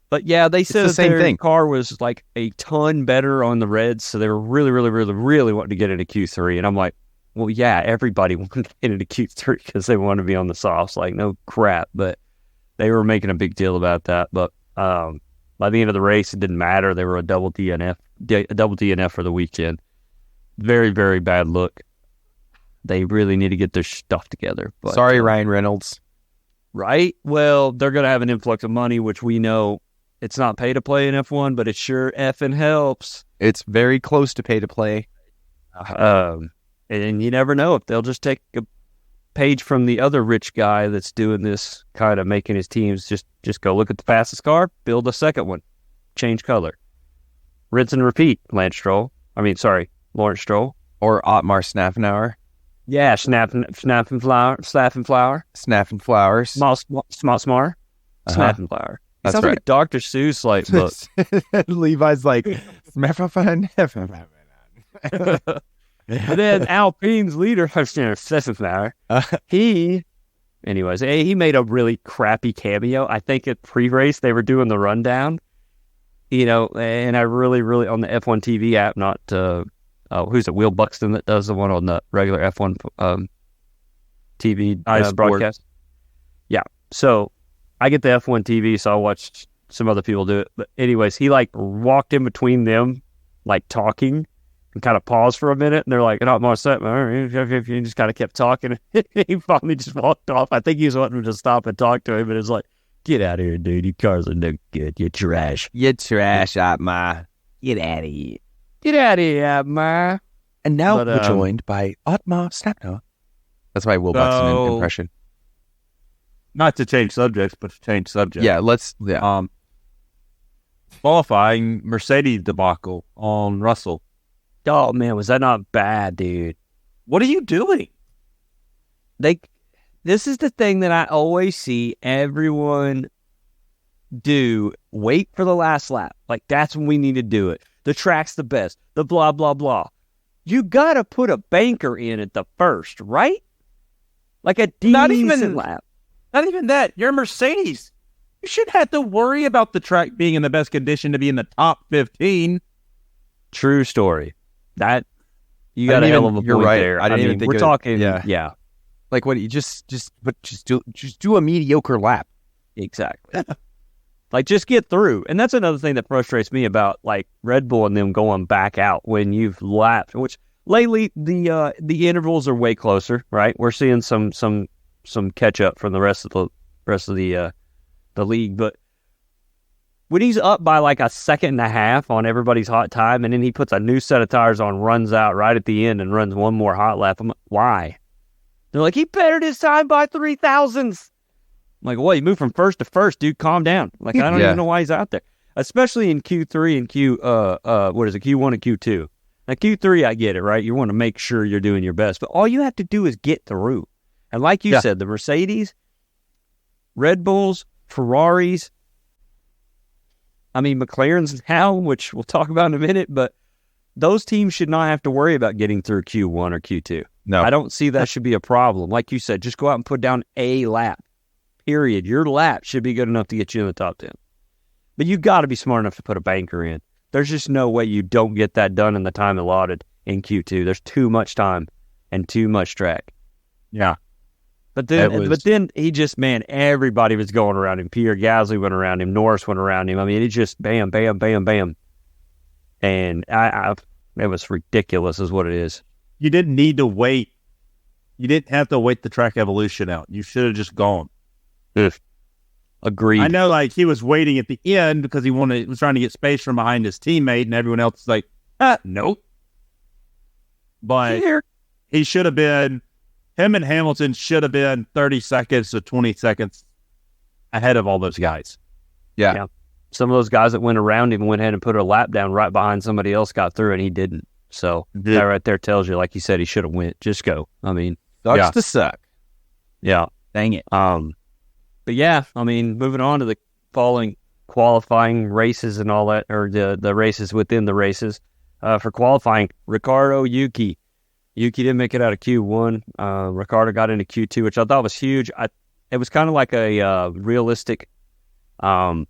But yeah, they said the same their thing. car was like a ton better on the reds, so they were really, really, really, really wanting to get into Q3. And I'm like, well, yeah, everybody wanted to get into Q3 because they want to be on the softs. Like, no crap. But they were making a big deal about that. But by the end of the race, it didn't matter. They were a double DNF for the weekend. Very, very bad look. They really need to get their stuff together. But, sorry, Ryan Reynolds. Right? Well, they're going to have an influx of money, which we know it's not pay to play in F1, but it sure effing helps. It's very close to pay to play. And you never know if they'll just take a page from the other rich guy that's doing this, kind of making his teams just go look at the fastest car, build a second one, change color. Rinse and repeat, Lawrence Stroll. Or Otmar Snaffenauer. Yeah, snapping flower. Snapping flowers. Smart. Snapping flower. It sounds like a Dr. Seuss like book. Levi's like, and then Alpine's leader, Snapping flower. He made a really crappy cameo. I think at pre-race they were doing the rundown, and I really, really on the F1 TV app, not. Who's it? Will Buxton that does the one on the regular F1 TV broadcast. Yeah. So I get the F1 TV, so I watched some other people do it. But anyways, he like walked in between them, like talking, and kind of paused for a minute. And they're like, "Not more set." He just kind of kept talking. He finally just walked off. I think he was wanting to stop and talk to him, but it's like, "Get out of here, dude! Your cars are no good. You're trash. You're trash, Otmar. Get out of here." Get out of here, man. And now we're joined by Otmar Snappner. That's my Will Buxton impression. Not to change subjects, but to change subjects. Yeah, qualifying Mercedes debacle on Russell. Oh, man, was that not bad, dude? What are you doing? This is the thing that I always see everyone do. Wait for the last lap. Like, that's when we need to do it. The track's the best. The blah, blah, blah. You got to put a banker in at the first, right? Like a decent lap. Not even that. You're Mercedes. You should have to worry about the track being in the best condition to be in the top 15. True story. That you got a hell of a point right. there. I didn't even think we're talking. Yeah. Like what? You just do a mediocre lap. Exactly. Like, just get through. And that's another thing that frustrates me about, like, Red Bull and them going back out when you've lapped, which lately the intervals are way closer, right? We're seeing some catch up from the rest of the league. But when he's up by like a second and a half on everybody's hot time, and then he puts a new set of tires on, runs out right at the end and runs one more hot lap, I'm like, why? They're like, he bettered his time by 3,000ths. I'm like, well, you moved from first to first, dude. Calm down. Like, I don't even know why he's out there, especially in Q3 and Q1 and Q2. Now, Q3, I get it, right? You want to make sure you're doing your best, but all you have to do is get through. And like you said, the Mercedes, Red Bulls, Ferraris, I mean, McLaren's now, which we'll talk about in a minute, but those teams should not have to worry about getting through Q1 or Q2. No. I don't see that should be a problem. Like you said, just go out and put down a lap. Period. Your lap should be good enough to get you in the top 10. But you got to be smart enough to put a banker in. There's just no way you don't get that done in the time allotted in Q2. There's too much time and too much track. Yeah. But then he just, man, everybody was going around him. Pierre Gasly went around him. Norris went around him. I mean, it just bam, bam, bam, bam. And it was ridiculous is what it is. You didn't need to wait. You didn't have to wait the track evolution out. You should have just gone. Agreed. I know, like, he was waiting at the end because he was trying to get space from behind his teammate, and everyone else was like, nope. But he should have been, him and Hamilton should have been 30 seconds to 20 seconds ahead of all those guys. Yeah. Some of those guys that went around him went ahead and put a lap down right behind somebody else, got through, and he didn't. So that right there tells you, like you said, he should have went. Just go. I mean, sucks to suck. Yeah. Dang it. But yeah, I mean, moving on to the following qualifying races and all that, or the races within the races. For qualifying, Ricardo, Yuki. Yuki didn't make it out of Q1. Ricardo got into Q2, which I thought was huge. It was kind of like a realistic, goal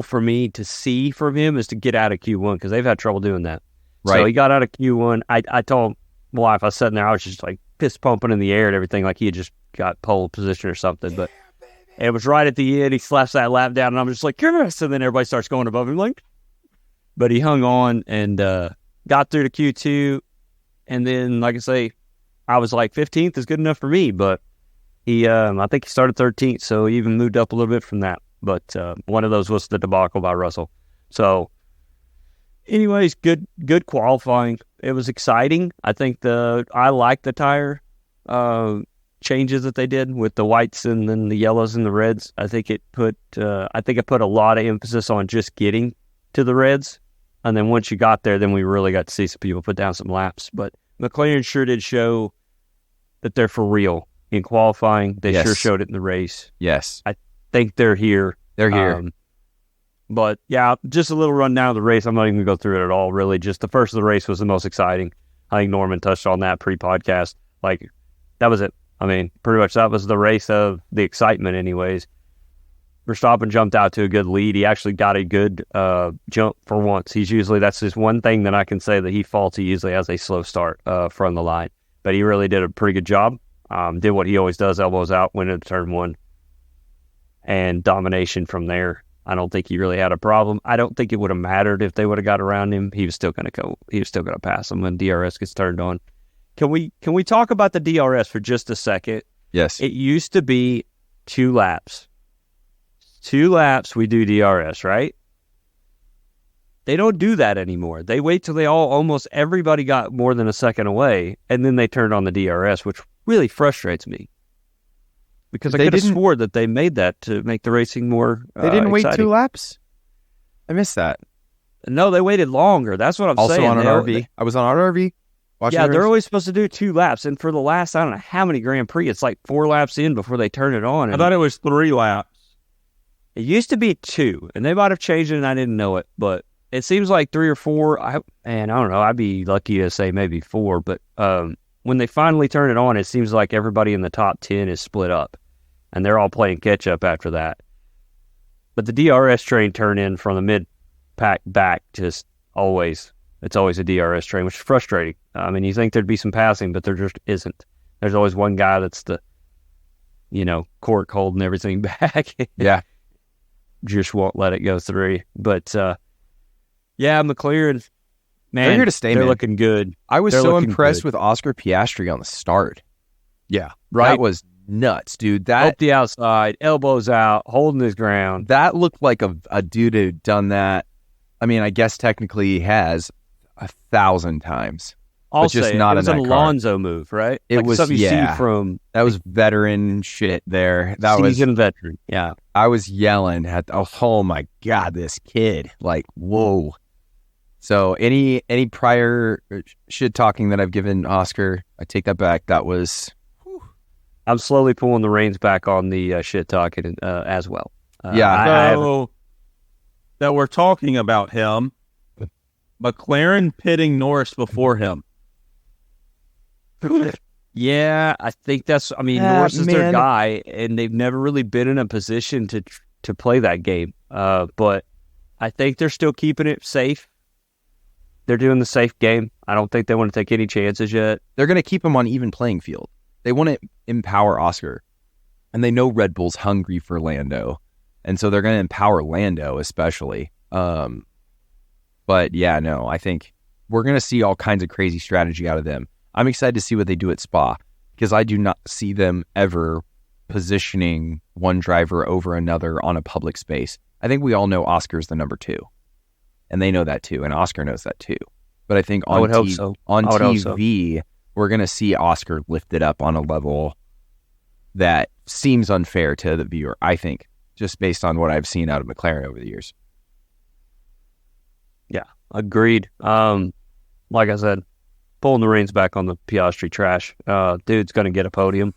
for me to see from him is to get out of Q1 because they've had trouble doing that. Right. So he got out of Q1. I told my wife, I was sitting there, I was just like fist pumping in the air and everything, like he had just got pole position or something, but it was right at the end. He slaps that lap down, and I'm just like, yes. And then everybody starts going above him, like. But he hung on and got through to Q2. And then, like I say, I was like 15th is good enough for me. But he, I think he started 13th, so he even moved up a little bit from that. But one of those was the debacle by Russell. So, anyways, good qualifying. It was exciting. I think I like the tire changes that they did with the whites and then the yellows and the reds. I think it put a lot of emphasis on just getting to the reds, and then once you got there, then we really got to see some people put down some laps. But McLaren sure did show that they're for real in qualifying. They sure showed it in the race. Yes, I think they're here. They're here. But yeah, just a little rundown of the race. I'm not even going to go through it at all. Really, just the first of the race was the most exciting. I think Norman touched on that pre-podcast. Like, that was it. I mean, pretty much that was the race of the excitement anyways. Verstappen jumped out to a good lead. He actually got a good jump for once. That's just one thing that I can say that he faults. He usually has a slow start from the line. But he really did a pretty good job. Did what he always does, elbows out, went into turn one. And domination from there. I don't think he really had a problem. I don't think it would have mattered if they would have got around him. He was still going to go. He was still going to pass him when DRS gets turned on. Can we talk about the DRS for just a second? Yes. It used to be 2 laps. 2 laps, we do DRS, right? They don't do that anymore. They wait till almost everybody got more than a second away, and then they turned on the DRS, which really frustrates me. Because I could have swore that they made that to make the racing more They didn't wait exciting. 2 laps? I missed that. No, they waited longer. That's what I'm saying. Also on an RV. I was on an RV. Yeah, they're always supposed to do 2 laps. And for the last, I don't know how many Grand Prix, it's like 4 laps in before they turn it on. I thought it was 3 laps. It used to be 2, and they might have changed it and I didn't know it. But it seems like 3 or 4. I don't know. I'd be lucky to say maybe 4. But when they finally turn it on, it seems like everybody in the top 10 is split up. And they're all playing catch-up after that. But the DRS train turned in from the mid-pack back just always. It's always a DRS train, which is frustrating. I mean, you think there'd be some passing, but there just isn't. There's always one guy that's cork holding everything back. Yeah. Just won't let it go through. But, McLaren, man, they're here to stay, they're man. looking good. I was They're so looking impressed good. with Oscar Piastri on the start. Yeah, right. That was nuts, dude. Up the outside, elbows out, holding his ground. That looked like a dude who'd done that. I mean, I guess technically he has 1,000 times. I'll but just say not it was in an that car. Alonso move, right? It was, something you yeah. see from That was veteran shit there. That was seasoned veteran. Yeah. I was yelling at, oh my God, this kid. Like, whoa. So any prior shit talking that I've given Oscar, I take that back. That was... I'm slowly pulling the reins back on the shit talking as well. So that we're talking about him, McLaren pitting Norris before him. Yeah, I think that's... I mean, Norris is their guy, and they've never really been in a position to play that game. But I think they're still keeping it safe. They're doing the safe game. I don't think they want to take any chances yet. They're going to keep him on even playing field. They want to empower Oscar. And they know Red Bull's hungry for Lando. And so they're going to empower Lando especially. But yeah, no, I think we're going to see all kinds of crazy strategy out of them. I'm excited to see what they do at Spa, because I do not see them ever positioning one driver over another on a public space. I think we all know Oscar's the number 2. And they know that too, and Oscar knows that too. But I think on TV, we're going to see Oscar lifted up on a level that seems unfair to the viewer, I think, just based on what I've seen out of McLaren over the years. Yeah, agreed. Like I said, pulling the reins back on the Piastri trash. Dude's going to get a podium.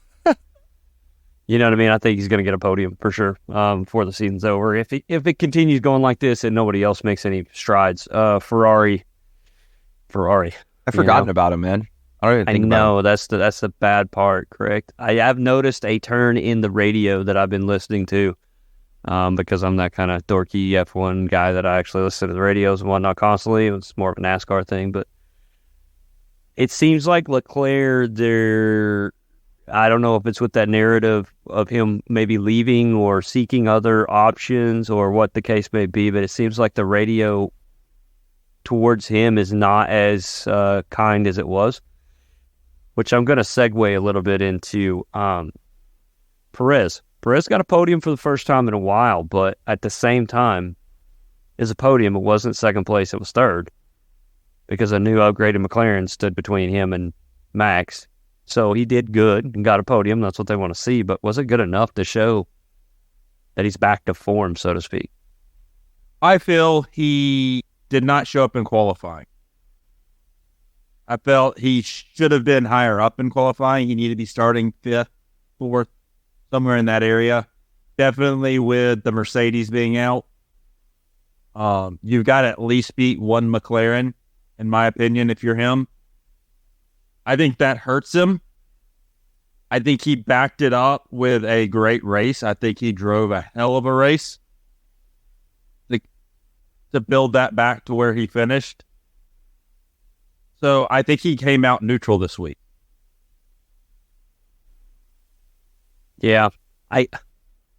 You know what I mean? I think he's going to get a podium for sure before the season's over. If it continues going like this and nobody else makes any strides, Ferrari. I've forgotten about him, man. I don't even think about him. that's the bad part. Correct. I have noticed a turn in the radio that I've been listening to because I'm that kind of dorky F1 guy that I actually listen to the radios and whatnot constantly. It's more of a NASCAR thing, but it seems like Leclerc, I don't know if it's with that narrative of him maybe leaving or seeking other options or what the case may be, but it seems like the radio towards him is not as kind as it was, which I'm going to segue a little bit into Perez. Perez got a podium for the first time in a while, but at the same time, is a podium. It wasn't second place, it was third, because a new upgraded McLaren stood between him and Max. So he did good and got a podium. That's what they want to see. But was it good enough to show that he's back to form, so to speak? I feel he did not show up in qualifying. I felt he should have been higher up in qualifying. He needed to be starting 5th, 4th, somewhere in that area. Definitely with the Mercedes being out. You've got to at least beat one McLaren, in my opinion, if you're him. I think that hurts him. I think he backed it up with a great race. I think he drove a hell of a race to build that back to where he finished. So I think he came out neutral this week. Yeah. I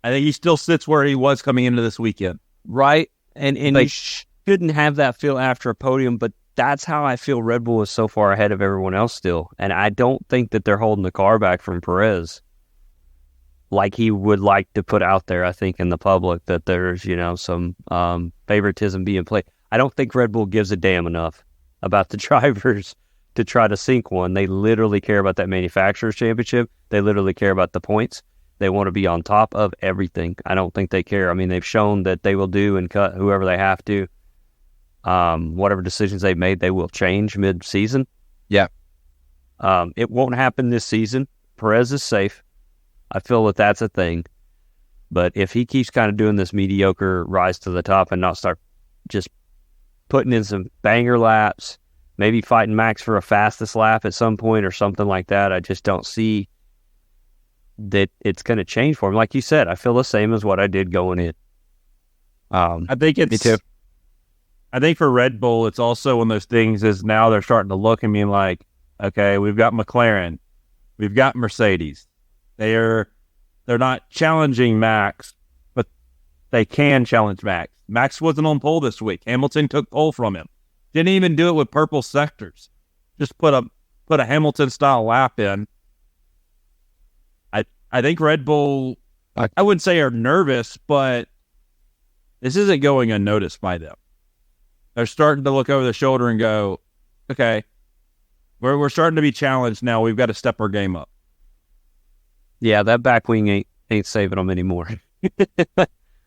think he still sits where he was coming into this weekend. Right. And you shouldn't have that feel after a podium, but that's how I feel Red Bull is so far ahead of everyone else still. And I don't think that they're holding the car back from Perez like he would like to put out there, I think, in the public, that there's, some favoritism being played. I don't think Red Bull gives a damn enough about the drivers to try to sink one. They literally care about that manufacturer's championship. They literally care about the points. They want to be on top of everything. I don't think they care. I mean, they've shown that they will do and cut whoever they have to. Whatever decisions they've made, they will change mid-season. Yeah. It won't happen this season. Perez is safe. I feel that that's a thing. But if he keeps kind of doing this mediocre rise to the top and not start just putting in some banger laps, maybe fighting Max for a fastest lap at some point or something like that, I just don't see that it's going to change for him. Like you said, I feel the same as what I did going in. I think it's... Me too. I think for Red Bull, it's also one of those things is now they're starting to look at me like, okay, we've got McLaren, we've got Mercedes. They're They're not challenging Max, but they can challenge Max. Max wasn't on pole this week. Hamilton took pole from him. Didn't even do it with purple sectors. Just put a Hamilton style lap in. I think Red Bull, I wouldn't say are nervous, but this isn't going unnoticed by them. They're starting to look over the shoulder and go, okay, we're starting to be challenged now. We've got to step our game up. Yeah, that back wing ain't saving them anymore.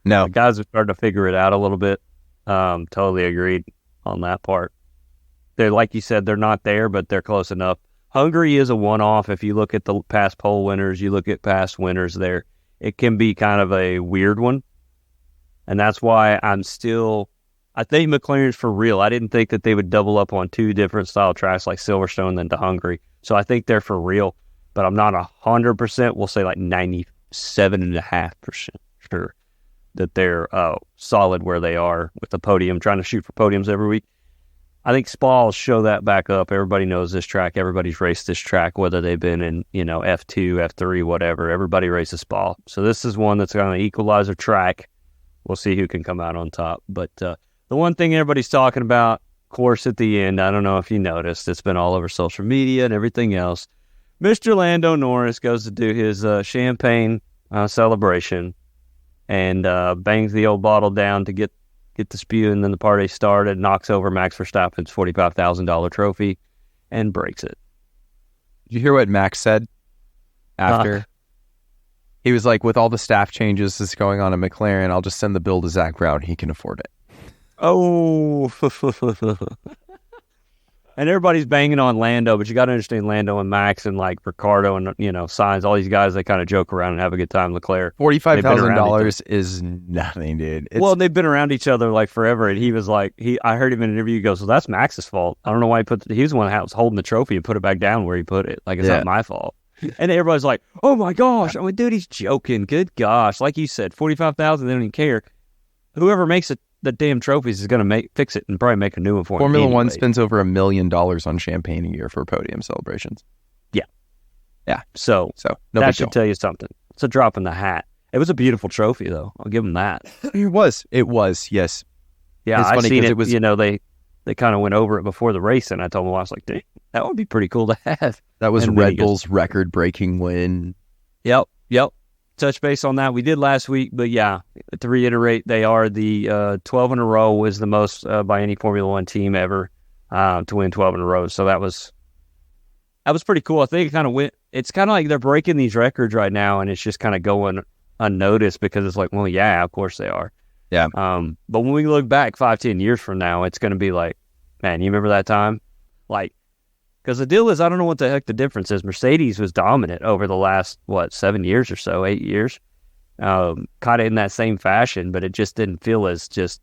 No. The guys are starting to figure it out a little bit. Totally agreed on that part. They're, like you said, they're not there, but they're close enough. Hungary is a one-off. If you look at the past pole winners, you look at past winners there, it can be kind of a weird one. And that's why I think McLaren's for real. I didn't think that they would double up on two different style tracks like Silverstone than to Hungary. So I think they're for real, but I'm not 100%. We'll say like 97.5% sure that they're solid where they are with the podium, trying to shoot for podiums every week. I think Spa will show that back up. Everybody knows this track. Everybody's raced this track, whether they've been in, F2, F3, whatever. Everybody races Spa. So this is one that's going to equalize a track. We'll see who can come out on top. But the one thing everybody's talking about, of course, at the end, I don't know if you noticed, it's been all over social media and everything else. Mr. Lando Norris goes to do his champagne celebration and bangs the old bottle down to get the spew, and then the party started, knocks over Max Verstappen's $45,000 trophy, and breaks it. Did you hear what Max said after? He was like, with all the staff changes that's going on at McLaren, I'll just send the bill to Zach Brown. He can afford it. Oh. And everybody's banging on Lando, but you got to understand Lando and Max and like Ricardo and, Sainz, all these guys, they kind of joke around and have a good time. Leclerc. $45,000 is nothing, dude. Well, they've been around each other like forever. And he was like, I heard him in an interview. He goes, well, that's Max's fault. I don't know why he was the one that was holding the trophy and put it back down where he put it. Like, it's not my fault. And everybody's like, oh my gosh. I mean, dude, he's joking. Good gosh. Like you said, $45,000, they don't even care. Whoever makes it, the damn trophies is going to fix it and probably make a new one for him. Formula One spends over $1 million on champagne a year for podium celebrations. Yeah. So no that should tell you something. It's a drop in the hat. It was a beautiful trophy, though. I'll give him that. It was. Yes. Yeah, it's I funny seen it. It was, they kind of went over it before the race, and I told my wife, like, dang, that would be pretty cool to have. That was Red Bull's record-breaking win. Yep. Touch base on that. We did last week, but yeah, to reiterate, they are the 12 in a row was the most by any Formula One team ever to win 12 in a row. So that was pretty cool. I think it kind of went. It's kind of like they're breaking these records right now, and it's just kind of going unnoticed because it's like, well, yeah, of course they are. Yeah. But when we look back 5-10 years from now, it's going to be like, man, you remember that time? Like, because the deal is, I don't know what the heck the difference is. Mercedes was dominant over the last, 7 years or so, 8 years. Kind of in that same fashion, but it just didn't feel as just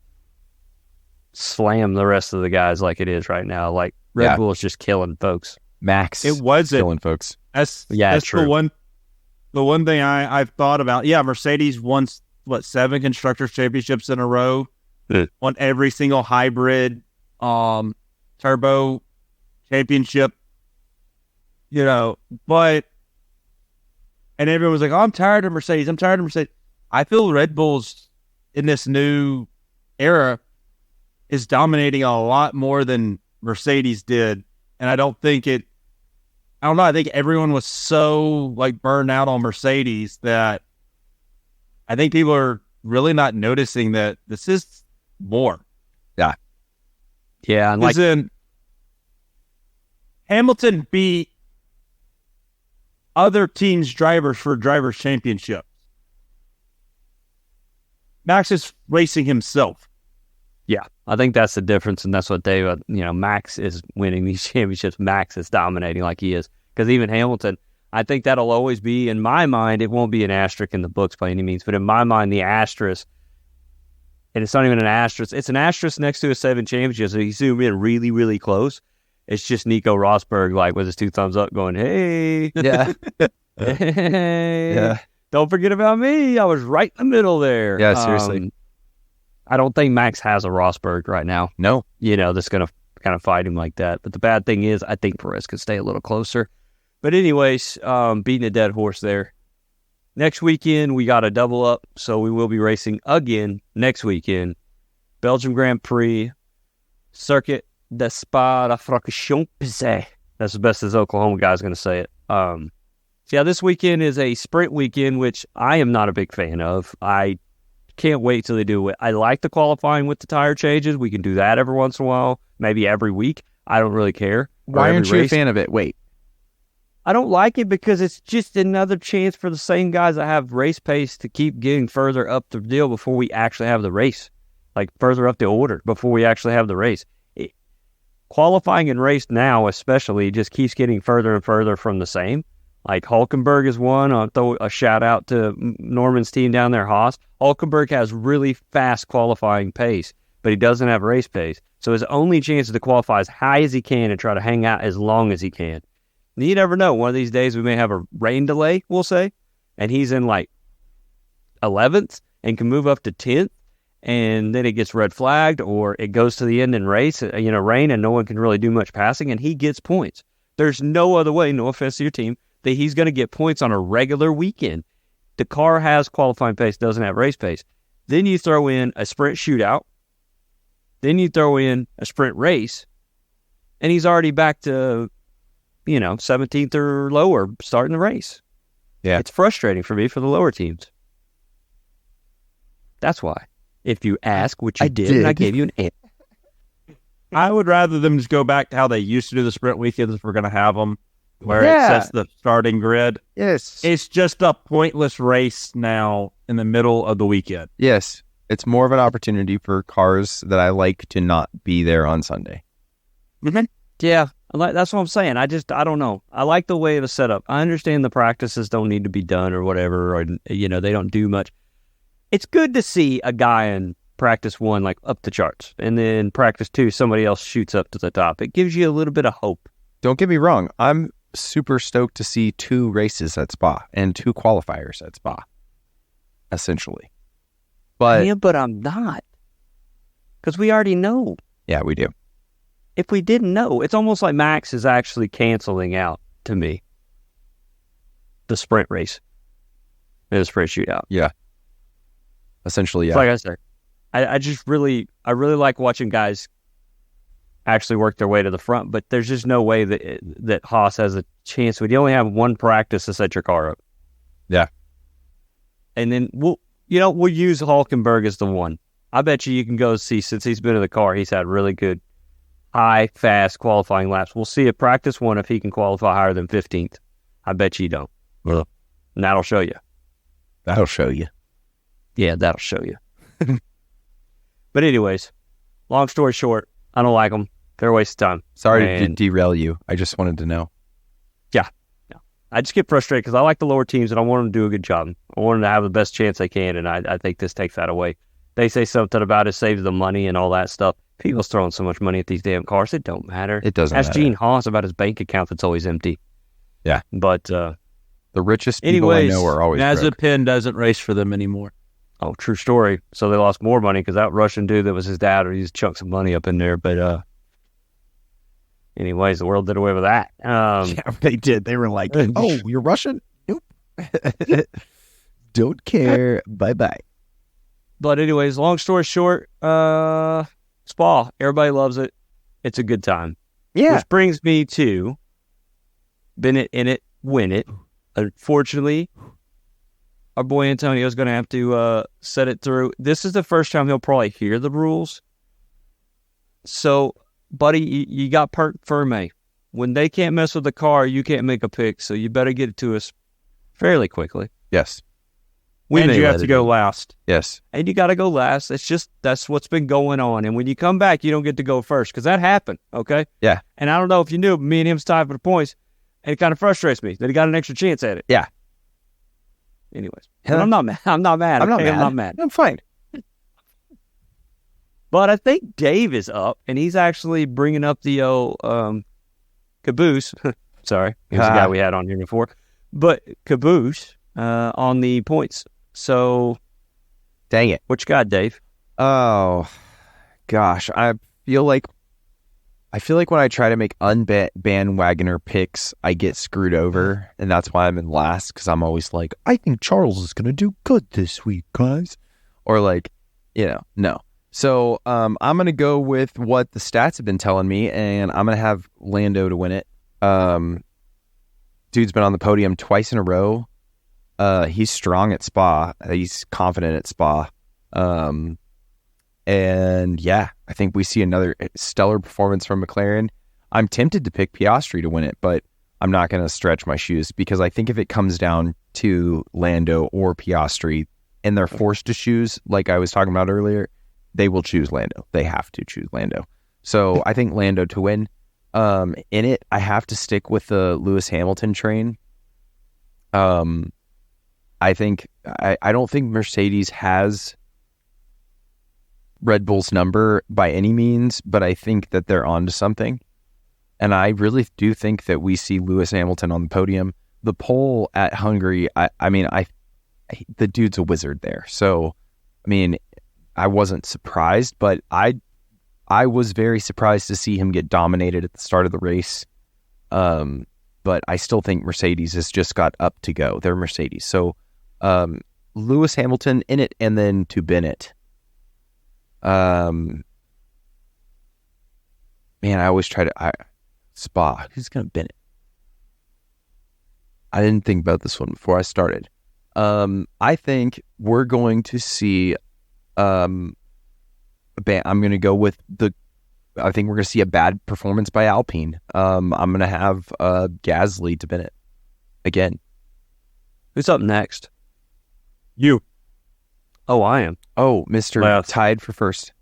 slam the rest of the guys like it is right now. Like, Red Bull is just killing folks. Max it wasn't killing folks. That's true. The one thing I've thought about. Yeah, Mercedes won, 7 Constructors' Championships in a row. Won every single hybrid turbo championship, but and everyone was like, oh, I'm tired of Mercedes. I feel Red Bull's in this new era is dominating a lot more than Mercedes did. And I don't know. I think everyone was so like burned out on Mercedes that I think people are really not noticing that this is more. Yeah. Yeah. And like, Hamilton beat other teams' drivers for drivers' championships. Max is racing himself. Yeah, I think that's the difference, and that's what they, Max is winning these championships. Max is dominating like he is. Because even Hamilton, I think that'll always be, in my mind, it won't be an asterisk in the books by any means, but in my mind, the asterisk, and it's not even an asterisk, it's an asterisk next to a 7 championships. So you zoom in really, really close. It's just Nico Rosberg, like, with his 2 thumbs up going, hey. Yeah. Hey. Yeah. Don't forget about me. I was right in the middle there. Yeah, seriously. I don't think Max has a Rosberg right now. No. That's going to kind of fight him like that. But the bad thing is, I think Perez could stay a little closer. But anyways, beating a dead horse there. Next weekend, we got a double up, so we will be racing again next weekend. Belgium Grand Prix, Circuit de Spa-Francorchamps. That's the best as Oklahoma guy's going to say it. So yeah, this weekend is a sprint weekend, which I am not a big fan of. I can't wait till they do it. I like the qualifying with the tire changes. We can do that every once in a while, maybe every week. I don't really care. Why aren't you a fan of it? Wait. I don't like it because it's just another chance for the same guys that have race pace to keep getting further up the deal before we actually have the race. Like further up the order before we actually have the race. Qualifying and race now especially just keeps getting further and further from the same. Like Hulkenberg is one. I'll throw a shout out to Norman's team down there, Haas. Hulkenberg has really fast qualifying pace, but he doesn't have race pace. So his only chance is to qualify as high as he can and try to hang out as long as he can. And you never know. One of these days we may have a rain delay, we'll say, and he's in like 11th and can move up to 10th, and then it gets red flagged, or it goes to the end and race, rain, and no one can really do much passing, and he gets points. There's no other way, no offense to your team, that he's going to get points on a regular weekend. The car has qualifying pace, doesn't have race pace. Then you throw in a sprint shootout. Then you throw in a sprint race, and he's already back to, 17th or lower starting the race. Yeah. It's frustrating for me for the lower teams. That's why. If you ask, which you did, and I gave you an answer. I would rather them just go back to how they used to do the sprint weekends if we're going to have them, where it sets the starting grid. Yes. It's just a pointless race now in the middle of the weekend. Yes. It's more of an opportunity for cars that I like to not be there on Sunday. Mm-hmm. Yeah, that's what I'm saying. I don't know. I like the way it was set up. I understand the practices don't need to be done or whatever, or, they don't do much. It's good to see a guy in practice 1, like, up the charts, and then practice 2, somebody else shoots up to the top. It gives you a little bit of hope. Don't get me wrong. I'm super stoked to see 2 races at Spa and 2 qualifiers at Spa, essentially. But yeah, but I'm not. Because we already know. Yeah, we do. If we didn't know, it's almost like Max is actually canceling out, to me, the sprint race and the sprint shootout. Yeah. Essentially, yeah. Like I said, I really like watching guys actually work their way to the front, but there's just no way that Haas has a chance. You only have 1 practice to set your car up. Yeah. And then we'll use Hulkenberg as the one. I bet you can go see, since he's been in the car, he's had really good, high, fast qualifying laps. We'll see at practice 1 if he can qualify higher than 15th. I bet you don't. Well, and that'll show you. That'll show you. Yeah, that'll show you. But anyways, long story short, I don't like them. They're a waste of time. Sorry to derail you. I just wanted to know. Yeah. I just get frustrated because I like the lower teams and I want them to do a good job. I want them to have the best chance they can, and I think this takes that away. They say something about it saves the money and all that stuff. People's throwing so much money at these damn cars. It don't matter. It doesn't Ask matter. Gene Haas about his bank account that's always empty. Yeah. But the richest people I know are always broke. Mazepin doesn't race for them anymore. Oh, true story. So they lost more money because that Russian dude that was his dad, or he just chunked some money up in there. But anyways, the world did away with that. Yeah, they did. They were like, "Oh, you're Russian? Nope. Don't care. Bye-bye." But anyways, long story short, Spa. Everybody loves it. It's a good time. Yeah. Which brings me to Bennett in it, win it. Unfortunately, our boy Antonio is going to have to set it through. This is the first time he'll probably hear the rules. So, buddy, you got Perk Ferme. When they can't mess with the car, you can't make a pick. So you better get it to us fairly quickly. Yes. And you have to go last. Yes. And you got to go last. It's just, that's what's been going on. And when you come back, you don't get to go first because that happened, okay? Yeah. And I don't know if you knew, me and him's tied for the points, and it kind of frustrates me that he got an extra chance at it. Yeah. Anyways. But I'm not mad. I'm not mad. I'm Okay? not mad. I'm not mad. I'm fine. But I think Dave is up, and he's actually bringing up the old Caboose. Sorry. He was the guy we had on here before. But Caboose on the points. So, dang it. What you got, Dave? Oh, gosh. I feel like I feel like when I try to make unbandwagoner picks, I get screwed over, and that's why I'm in last, because I'm always like, I think Charles is going to do good this week, guys. Or like, no. So I'm going to go with what the stats have been telling me, and I'm going to have Lando to win it. Dude's been on the podium twice in a row. He's strong at Spa. He's confident at Spa. And yeah, I think we see another stellar performance from McLaren. I'm tempted to pick Piastri to win it, but I'm not going to stretch my shoes, because I think if it comes down to Lando or Piastri and they're forced to choose, like I was talking about earlier, they will choose Lando. They have to choose Lando. So I think Lando to win. In it, I have to stick with the Lewis Hamilton train. I don't think Mercedes has Red Bull's number by any means, but I think that they're onto something. And I really do think that we see Lewis Hamilton on the podium. The pole at Hungary, the dude's a wizard there. So, I mean, I wasn't surprised, but I was very surprised to see him get dominated at the start of the race. But I still think Mercedes has just got up to go. They're Mercedes. So, Lewis Hamilton in it, and then to Bennett. Man, I always try to Spa. Who's gonna Bennett? I didn't think about this one before I started. I think we're going to see. I'm going to go with I think we're going to see a bad performance by Alpine. I'm going to have Gasly to Bennett again. Who's up next? You. Oh, I am. Oh, Mr. Tied for first.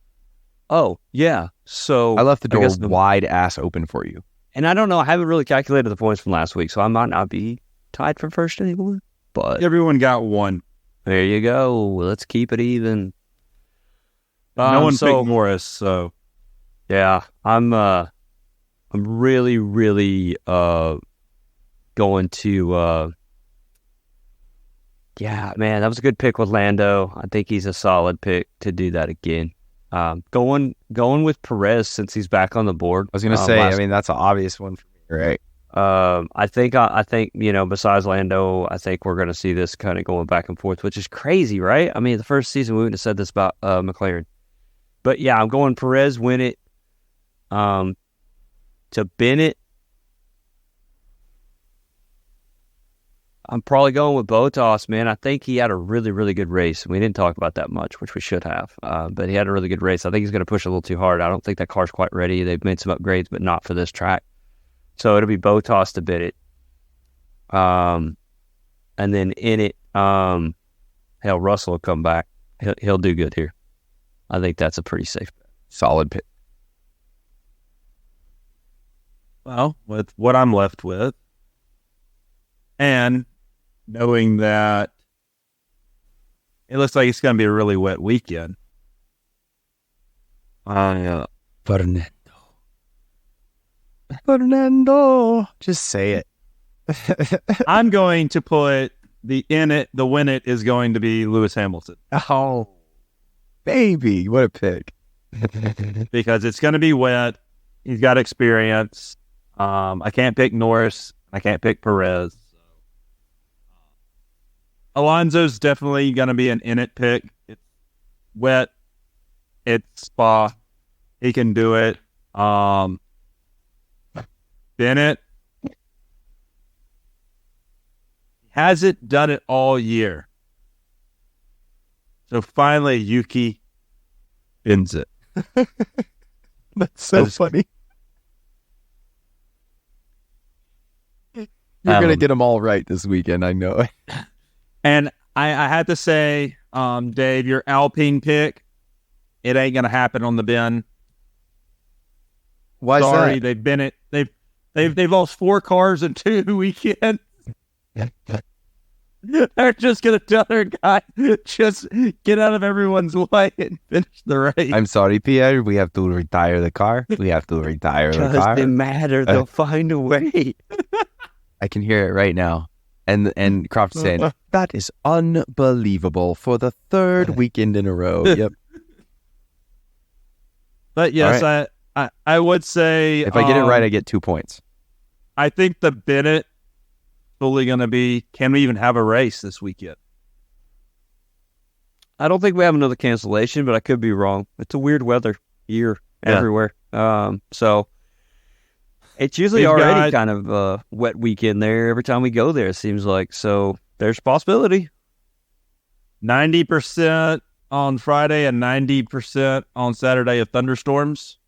Oh, yeah. So I left the door wide ass open for you. And I don't know. I haven't really calculated the points from last week, so I might not be tied for first anymore. But everyone got one. There you go. Let's keep it even. No one picked Norris, so yeah, I'm really, really going to. Yeah, man, that was a good pick with Lando. I think he's a solid pick to do that again. Going with Perez since he's back on the board. I was going to say, I mean, that's an obvious one for me, right? I think besides Lando, I think we're going to see this kind of going back and forth, which is crazy, right? I mean, the first season we wouldn't have said this about McLaren, but yeah, I'm going Perez win it. To Bennett, I'm probably going with Bottas, man. I think he had a really, really good race. We didn't talk about that much, which we should have. But he had a really good race. I think he's going to push a little too hard. I don't think that car's quite ready. They've made some upgrades, but not for this track. So it'll be Bottas to Bennett. And then in it, Russell will come back. He'll do good here. I think that's a pretty safe bet. Solid pick. Well, with what I'm left with, and knowing that it looks like it's going to be a really wet weekend. Fernando. Just say it. I'm going to put the win it is going to be Lewis Hamilton. Oh, baby. What a pick. Because it's going to be wet. He's got experience. I can't pick Norris. I can't pick Perez. Alonso's definitely going to be an in it pick. It's wet. It's Spa. He can do it. Bennett hasn't done it all year. So finally, Yuki wins it. That's so funny. You're going to get them all right this weekend, I know. And I had to say, Dave, your Alpine pick, it ain't going to happen on the bin. Why is Sorry, that? they've been it. They've lost 4 cars in 2 weekends. They're just going to tell their guy, just get out of everyone's way and finish the race. I'm sorry, Pierre. We have to retire the car. We have to retire the car. Doesn't matter. They'll find a way. I can hear it right now. And Croft saying, that is unbelievable for the 3rd weekend in a row. Yep. But yes, right. I would say If I get it right, I get 2 points. I think the Bennett fully going to be. Can we even have a race this weekend? I don't think we have another cancellation, but I could be wrong. It's a weird weather year everywhere. So it's usually already kind of a wet weekend there every time we go there, it seems like. So there's a possibility. 90% on Friday and 90% on Saturday of thunderstorms.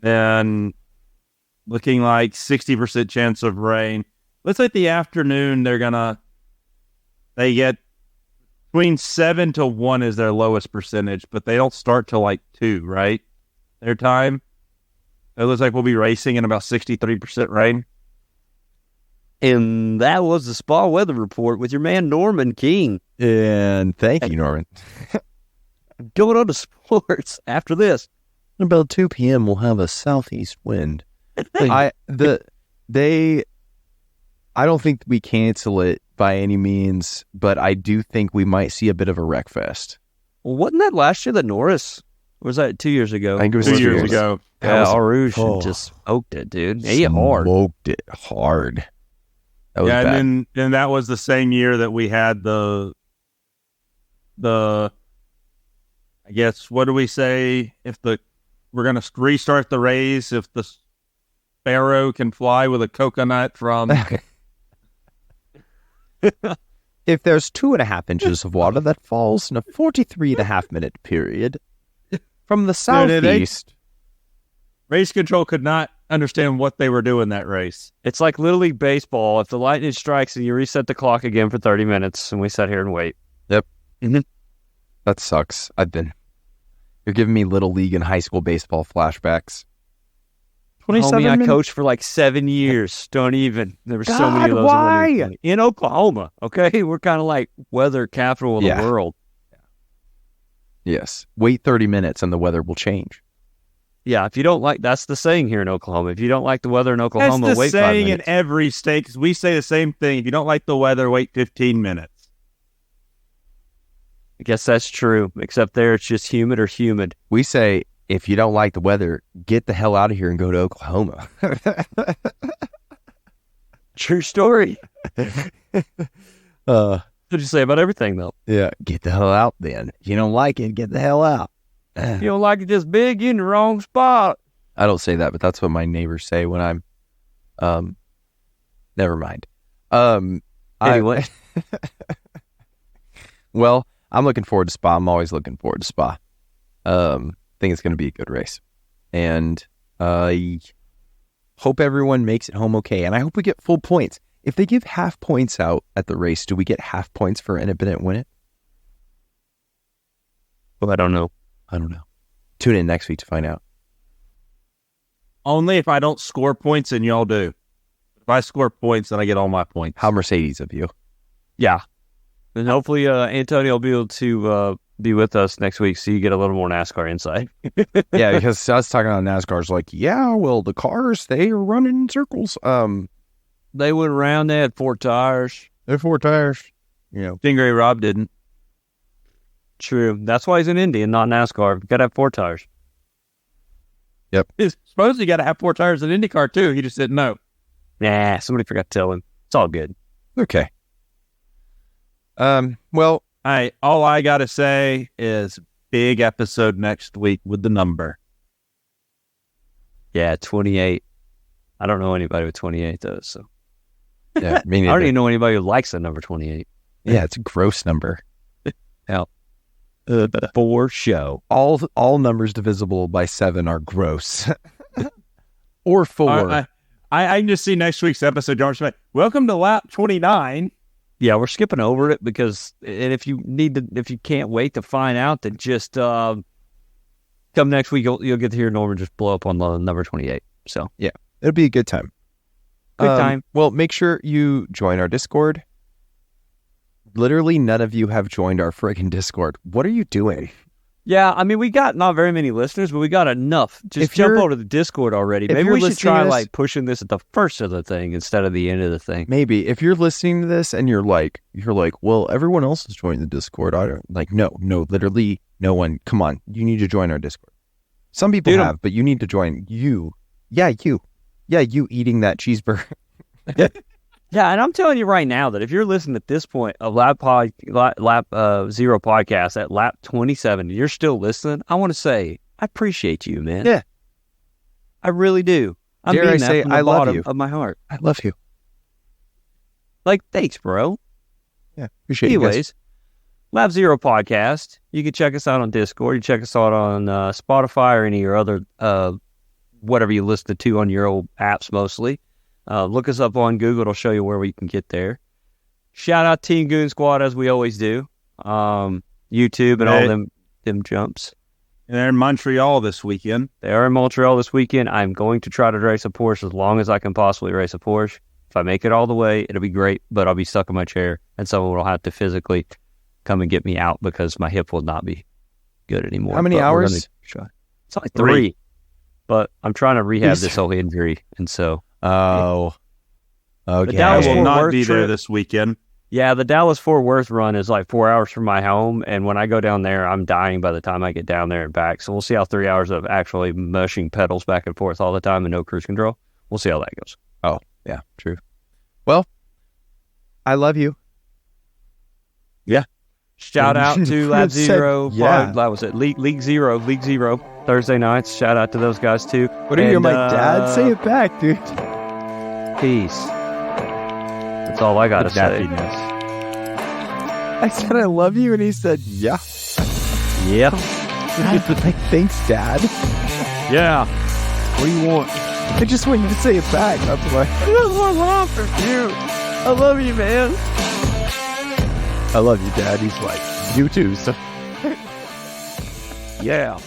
And looking like 60% chance of rain. Let's say the afternoon they get between 7 to 1 is their lowest percentage, but they don't start till like 2, right? Their time. It looks like we'll be racing in about 63% rain. And that was the Spa weather report with your man Norman King. And thank you, Norman. Going on to sports after this. About 2 p.m. we'll have a southeast wind. I don't think we cancel it by any means, but I do think we might see a bit of a wreck fest. Well, wasn't that last year that Norris? Or was that 2 years ago? I think it was 2 years ago. Yeah, Arouge just smoked it, dude. He hard. Smoked it hard. That was bad. And that was the same year that we had the I guess, what do we say? We're going to restart the race if the sparrow can fly with a coconut from... If there's 2.5 inches of water that falls in a 43.5 minute period from the southeast. Race control could not understand what they were doing that race. It's like Little League Baseball. If the lightning strikes and you reset the clock again for 30 minutes and we sat here and wait. Yep. Mm-hmm. That sucks. You're giving me Little League and high school baseball flashbacks. 27 I coached for like 7 years. Don't even. There were so many of those. Why? In Oklahoma, okay? We're kind of like weather capital of the world. Yes. Wait 30 minutes and the weather will change. Yeah, if you don't like, that's the saying here in Oklahoma. If you don't like the weather in Oklahoma, that's the wait 5 minutes. saying in every state, because we say the same thing. If you don't like the weather, wait 15 minutes. I guess that's true, except there it's just humid or humid. We say, if you don't like the weather, get the hell out of here and go to Oklahoma. True story. What did you say about everything, though? Yeah, get the hell out then. If you don't like it, get the hell out. You don't like it just big, you're in the wrong spot. I don't say that, but that's what my neighbors say when I'm... Never mind. Anyway. Well, I'm looking forward to Spa. I'm always looking forward to Spa. Think it's going to be a good race. And I hope everyone makes it home okay. And I hope we get full points. If they give half points out at the race, do we get half points for an Bennett win it? Well, I don't know. Tune in next week to find out. Only if I don't score points and y'all do. If I score points, then I get all my points. How Mercedes of you. Yeah. And hopefully Antonio will be able to be with us next week so you get a little more NASCAR insight. Yeah, because I was talking about NASCAR's like, yeah, well, the cars, they are running in circles. They went around, they had 4 tires. They're 4 tires. You know. Stingray Rob didn't. True. That's why he's in Indy and not NASCAR. Got to have 4 tires. Yep. He's supposed to got to have 4 tires in IndyCar too. He just didn't know. Nah, somebody forgot to tell him. It's all good. Okay. Well, all I got to say is big episode next week with the number. Yeah, 28. I don't know anybody with 28 though, so. Yeah, me neither. I don't even know anybody who likes the number 28. Yeah, it's a gross number. Hell. For show. All numbers divisible by 7 are gross. Or 4. I can just see next week's episode, George. Welcome to lap 29. Yeah, we're skipping over it because, and if you can't wait to find out, then just come next week. You'll get to hear Norman just blow up on the number 28. So yeah, it'll be a good time. Good time. Well, make sure you join our Discord. Literally, none of you have joined our friggin' Discord. What are you doing? Yeah, I mean, we got not very many listeners, but we got enough. Just jump over to the Discord already. Maybe we should try like pushing this at the first of the thing instead of the end of the thing. Maybe if you're listening to this and you're like, well, everyone else is joining the Discord. I don't like, no, literally no one. Come on, you need to join our Discord. Some people have, but you need to join. You eating that cheeseburger. Yeah, and I'm telling you right now that if you're listening at this point of Lap Zero podcast at lap 27, and you're still listening, I want to say I appreciate you, man. Yeah, I really do. I'm Dare I mean that say from the I love bottom you of my heart. I love you. Like, thanks, bro. Yeah, appreciate Anyways, you guys. Lap Zero podcast. You can check us out on Discord. You check us out on Spotify or any of your other whatever you listen to on your old apps mostly. Look us up on Google. It'll show you where we can get there. Shout out Team Goon Squad as we always do. YouTube and all them jumps. And they're in Montreal this weekend. They are in Montreal this weekend. I'm going to try to race a Porsche as long as I can possibly race a Porsche. If I make it all the way, it'll be great, but I'll be stuck in my chair and someone will have to physically come and get me out because my hip will not be good anymore. How many hours? It's like 3. But I'm trying to rehab this whole injury, and so... Oh. Okay. I will Fort not Worth be there trip. this weekend. Yeah, the Dallas-Fort Worth run is like 4 hours from my home, and when I go down there, I'm dying by the time I get down there and back. So we'll see how 3 hours of actually mushing pedals back and forth all the time and no cruise control. We'll see how that goes. Oh, yeah, true. Well, I love you. Yeah. Shout out to Lab Zero. Yeah. That was it. League Zero. Thursday nights. Shout out to those guys too. What are you, my dad? Say it back, dude. Peace. That's all I got to say. I said I love you, and he said, yeah. Yeah. Like, thanks, Dad. Yeah. What do you want? I just want you to say it back. That's why. That's what I want from you. I love you, man. I love you, Dad. He's like, you too. So. Yeah.